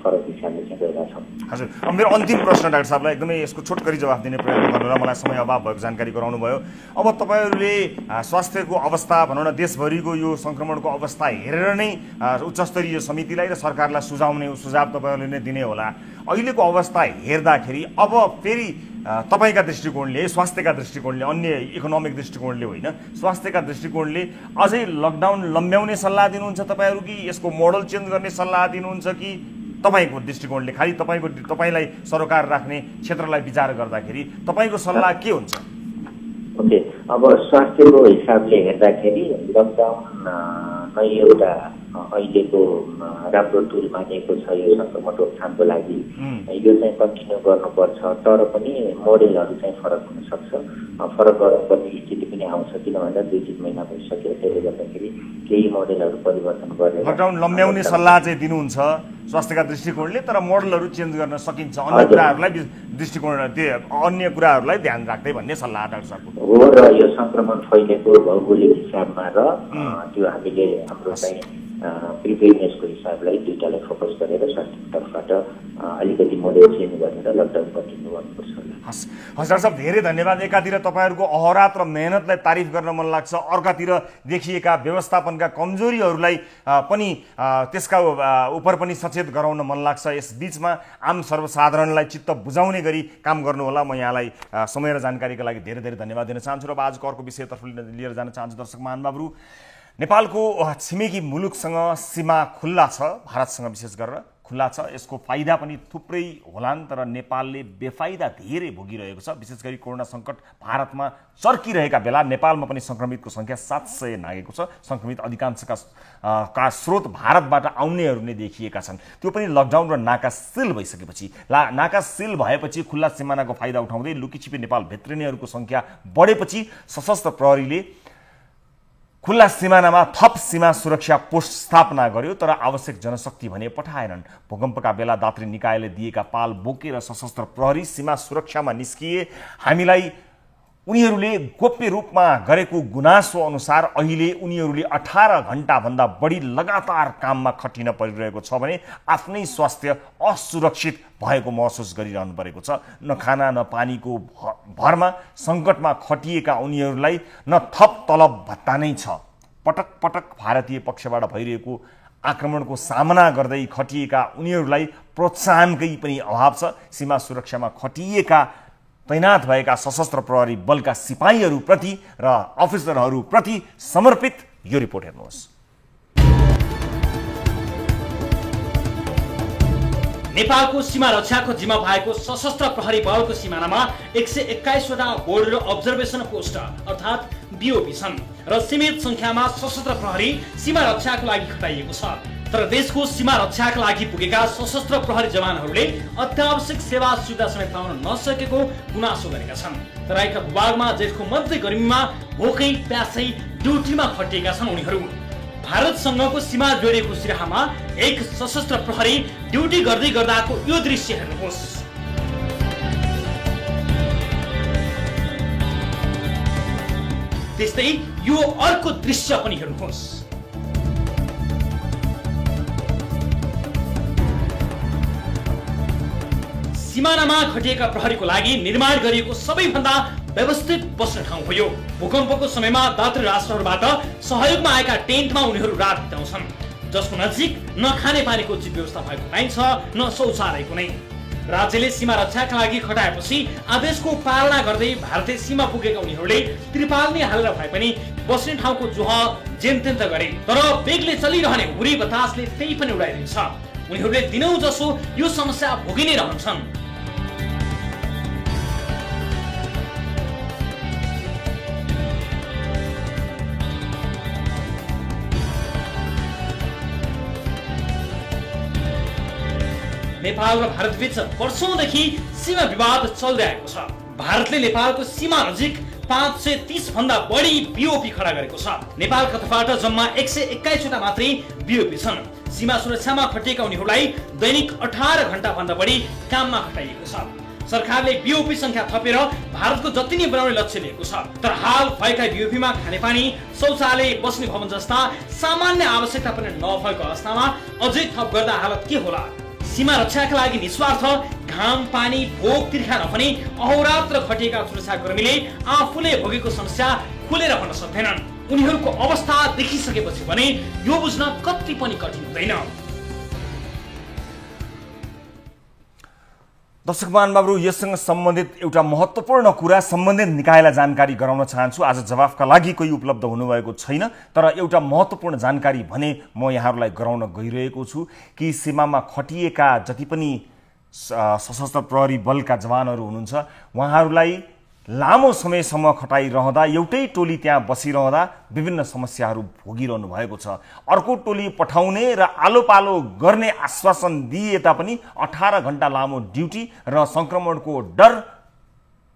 फरक हिसाबले चाहिँ गरिरहेछौँ। हजुर, अब मेरो अन्तिम प्रश्न डाक्टर साहबलाई एकदमै यसको छोटकरी जवाफ दिने प्रयत्न गर्नु र मलाई समय अभाव भएको जानकारी गराउनु भयो। अब तपाईँहरूले स्वास्थ्यको अवस्था भनौँ न देशभरिको यो सङ्क्रमणको अवस्था हेरेर नै उच्च स्तरीय समितिलाई र सरकारलाई सुझाव तपाईँहरूले नै दिने होला। अहिलेको अवस्था हेर्दाखेरि अब फेरि तपाईँका दृष्टिकोणले, स्वास्थ्यका दृष्टिकोणले, अन्य इकोनोमिक दृष्टिकोणले होइन, स्वास्थ्यका दृष्टिकोणले अझै लकडाउन लम्ब्याउने सल्लाह दिनुहुन्छ तपाईँहरू कि यसको मोडल चेन्ज गर्ने सल्लाह दिनुहुन्छ कि तपाईँको दृष्टिकोणले खालि तपाईँलाई सरोकार राख्ने क्षेत्रलाई विचार गर्दाखेरि तपाईँको सल्लाह के हुन्छ? ओके, अब स्वास्थ्यको हिसाबले हेर्दाखेरि लकडाउन नै एउटा अहिलेको राम्रो टुल मानिएको छ यो सङ्क्रमण रोकथामको लागि। यो चाहिँ कन्टिन्यू गर्नुपर्छ, तर पनि मोडेलहरू चाहिँ फरक हुनसक्छ। फरक गर्नुपर्ने स्थिति पनि आउँछ, किन भन्दा 2-3 महिना भइसक्यो। त्यसले गर्दाखेरि केही मोडेलहरू परिवर्तन गरेर लकडाउन लम्ब्याउने सल्लाह चाहिँ दिनुहुन्छ स्वास्थ्यका दृष्टिकोणले, तर मोडलहरू चेन्ज गर्न सकिन्छ अन्य कुराहरूलाई दृष्टिकोण अन्य कुराहरूलाई ध्यान राख्दै भन्ने सल्लाह डाक्टर साहबको हो। र यो सङ्क्रमण फैलेको भौगोलिक हिसाबमा र त्यो हामीले हाम्रो चाहिँ प्रिपेयरनेसको हिसाबलाई दुईटालाई फोकस गरेर स्वास्थ्यको तर्फबाट अलिकति मोडेल चेन्ज गरेर लकडाउन कन्टिन्यू गर्नुपर्छ। हस् डाक्टर साहब, धेरै धन्यवाद। एकातिर तपाईँहरूको अहोरात र मेहनतलाई तारिफ गर्न मन लाग्छ, अर्कातिर देखिएका व्यवस्थापनका कमजोरीहरूलाई पनि त्यसका उपर पनि सचेत गराउन मन लाग्छ। यस बीचमा आम सर्वसाधारणलाई चित्त बुझाउने गरी काम गर्नुहोला। म यहाँलाई समय र जानकारीका लागि धेरै धेरै धन्यवाद दिन चाहन्छु। र आजको अर्को विषयतर्फ लिएर जान चाहन्छु। दर्शक महानुभावहरू, नेपालको छिमेकी मुलुकसँग सीमा खुल्ला छ, भारतसँग विशेष गरेर खुल्ला छ। यसको फाइदा पनि थुप्रै होलान्, तर नेपालले बेफाइदा धेरै भोगिरहेको छ। विशेष गरी कोरोना सङ्कट भारतमा चर्किरहेका बेला नेपालमा पनि सङ्क्रमितको सङ्ख्या 700 नागेको छ। सङ्क्रमित अधिकांशका स्रोत भारतबाट आउनेहरू नै देखिएका छन्। त्यो पनि लकडाउन र नाका सिल भइसकेपछि, नाका सिल भएपछि खुल्ला सिमानाको फाइदा उठाउँदै लुकीछिपी नेपाल भित्रिनेहरूको सङ्ख्या बढेपछि सशस्त्र प्रहरीले खुल्ला सिमानामा थप सीमा सुरक्षा पोस्ट स्थापना गर्यो, तर आवश्यक जनशक्ति भने पठाएनन्। भूकम्पका बेला दात्री निकायले दिएका पाल बोकेर सशस्त्र प्रहरी सीमा सुरक्षामा निस्किए। हामीलाई उनीहरूले गोप्य रूपमा गरेको गुनासो अनुसार अहिले उनीहरूले 18 घण्टाभन्दा बढी लगातार काममा खटिन परिरहेको छ भने आफ्नै स्वास्थ्य असुरक्षित भएको महसुस गरिरहनु परेको छ। न खाना न पानीको भरमा सङ्कटमा खटिएका उनीहरूलाई न थप तलब भत्ता नै छ। पटक पटक भारतीय पक्षबाट भइरहेको आक्रमणको सामना गर्दै खटिएका उनीहरूलाई प्रोत्साहनकै पनि अभाव छ। सीमा सुरक्षामा खटिएका तैनात भएका सशस्त्र प्रहरी बलका सिपाहीहरूप्रति र अफिसरहरूप्रति समर्पित यो रिपोर्ट हेर्नुहोस्। नेपालको सीमा रक्षाको जिम्मा भएको सशस्त्र प्रहरी बलको सिमानामा 121 वटा बोर्डर अब्जर्भेसन पोस्ट अर्थात् बीओपी छन् र सीमित संख्यामा सशस्त्र प्रहरी सीमा रक्षाको लागि खटाइएको छ। तर देशको सीमा रक्षाका लागि पुगेका सशस्त्र प्रहरी जवानहरूले अत्यावश्यक सेवा सुविधा समेत पाउन नसकेको गुनासो गरेका छन्। तराईका भूभागमा जेठको मध्य गर्मीमा भोकै प्यासै ड्युटीमा खटिएका छन् उनीहरू। भारतसँगको सीमा जोडिएको सिराहामा एक सशस्त्र प्रहरी ड्युटी गर्दै गर्दाको यो दृश्य हेर्नुहोस्। त्यस्तै यो अर्को दृश्य पनि हेर्नुहोस्। सिमानामा खटिएका प्रहरीको लागि निर्माण गरिएको सबैभन्दा व्यवस्थित बस्ने ठाउँ हो यो। भूकम्पको समयमा दात्री राष्ट्रहरूबाट सहयोगमा आएका टेन्टमा उनीहरू रात बिताउँछन्, जसको नजिक न खाने पानीको उचित व्यवस्था भएको पाइन्छ न शौचालयको नै। राज्यले सीमा रक्षाका लागि खटाएपछि आदेशको पालना गर्दै भारतीय सीमा पुगेका उनीहरूले त्रिपाल नै हालेर भए पनि बस्ने ठाउँको जोह जेनतेन त गरे, तर बेगले चलिरहने हुरी बतासले त्यही पनि उडाइदिन्छ। उनीहरूले दिनौं जसो यो समस्या भोगि नै रहन्छन्। नेपाल र भारतबीच वर्षौंदेखि सीमा विवाद चल्दै आएको छ। भारतले नेपालको सीमा नजिक 530 भन्दा बढी बीओपी खडा गरेको छ। नेपालका तर्फबाट जम्मा 121 वटा मात्रै बीओपी छन्। सीमा सुरक्षामा खटिएका उनीहरूलाई दैनिक 18 घण्टा भन्दा बढी काममा खटाइएको छ। सरकारले बीओपी संख्या थपेर भारतको जति नै बनाउने लक्ष्य लिएको छ, तर हाल भएका बीओपीमा खानेपानी, शौचालय, बस्ने भवन जस्ता सामान्य आवश्यकता पनि नभएको अवस्थामा अझै थप गर्दा हालत के होला? सीमा रक्षाका लागि निस्वार्थ घाम, पानी, भोक तिर्खा नभनी अहोरात्र खटिएका सुरक्षाकर्मीले आफूले भोगेको समस्या खुलेर भन्न सक्दैनन्। उनीहरूको अवस्था देखिसकेपछि भने यो बुझ्न कति पनि कठिन हुँदैन। दर्शक महानुभावहरु, यससँग सम्बन्धित एउटा महत्त्वपूर्ण कुरा सम्बन्धित निकायलाई जानकारी गराउन चाहन्छु। आज जवाफका लागि कोही उपलब्ध हुनुभएको छैन, तर एउटा महत्त्वपूर्ण जानकारी भने म यहाँहरूलाई गराउन गइरहेको छु कि सीमामा खटिएका जति पनि सशस्त्र प्रहरी बलका जवानहरू हुनुहुन्छ, उहाँहरूलाई लामो समयसम्म खटाइरहँदा एउटै टोली त्यहाँ बसिरहँदा विभिन्न समस्याहरू भोगिरहनु भएको छ। अर्को टोली पठाउने र आलो पालो गर्ने आश्वासन दिए तापनि 18 घण्टा लामो ड्युटी र संक्रमणको डर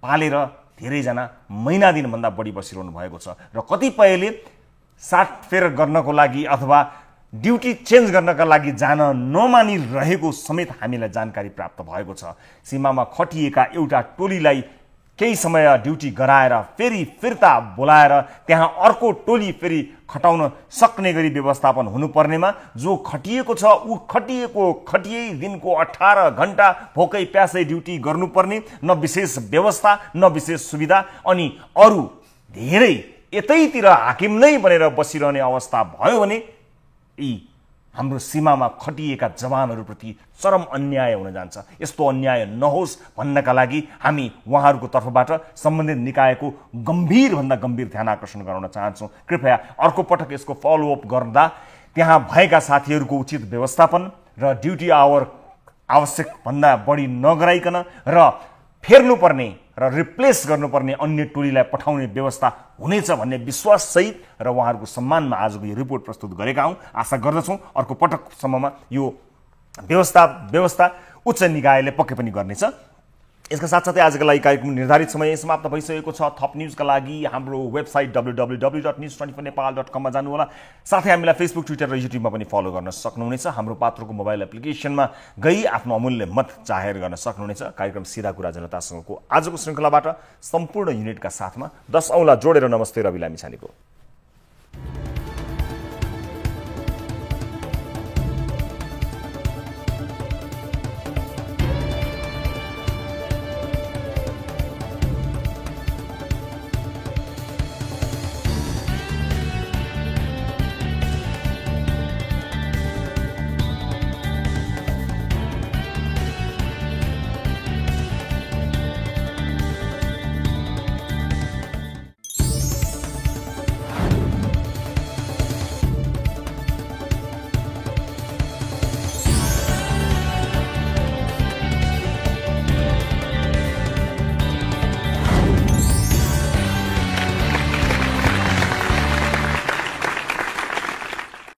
पालेर धेरैजना महिना दिनभन्दा बढी बसिरहनु भएको छ र कतिपयले साटफेर गर्नको लागि अथवा ड्युटी चेन्ज गर्नका लागि जान नमानिरहेको समेत हामीलाई जानकारी प्राप्त भएको छ। सीमामा खटिएका एउटा टोलीलाई केही समय ड्युटी गराएर फेरि फिर्ता बोलाएर त्यहाँ अर्को टोली फेरि खटाउन सक्ने गरी व्यवस्थापन हुनुपर्नेमा जो खटिएको छ ऊ खटिए दिनको 18 घण्टा भोकै प्यासै ड्युटी गर्नुपर्ने, न विशेष व्यवस्था न विशेष सुविधा, अनि अरू धेरै यतैतिर हाकिम नै बनेर बसिरहने अवस्था भयो भने यी हाम्रो सीमामा खटिएका जवानहरूप्रति चरम अन्याय हुन जान्छ। यस्तो अन्याय नहोस् भन्नका लागि हामी उहाँहरूको तर्फबाट सम्बन्धित निकायको गम्भीरभन्दा गम्भीर ध्यान आकर्षण गराउन चाहन्छौँ। कृपया अर्को पटक यसको फलोअप गर्दा त्यहाँ भएका साथीहरूको उचित व्यवस्थापन र ड्युटी आवर आवश्यक भन्दा बढी नगराइकन र फेर्नुपर्ने र रिप्लेस गर्नुपर्ने अन्य टोलीलाई पठाउने व्यवस्था हुनेछ भन्ने विश्वाससहित र उहाँहरूको सम्मानमा आजको यो रिपोर्ट प्रस्तुत गरेका हौँ। आशा गर्दछौँ अर्को पटकसम्ममा यो व्यवस्था उच्च निकायले पक्कै पनि गर्नेछ। यसका साथसाथै आजका लागि कार्यक्रम निर्धारित समय समाप्त भइसकेको छ। थप न्युजका लागि हाम्रो वेबसाइट www.news24nepal.com मा जानुहोला। साथै हामीलाई फेसबुक, ट्विटर र युट्युबमा पनि फलो गर्न सक्नुहुनेछ। हाम्रो पात्रोको मोबाइल एप्लिकेसनमा गई आफ्नो अमूल्य मत जाहेर गर्न सक्नुहुनेछ। कार्यक्रम सिधा कुरा जनतासँगको आजको श्रृङ्खलाबाट सम्पूर्ण युनिटका साथमा 10 औँला जोडेर नमस्ते रवि लामिछानेको।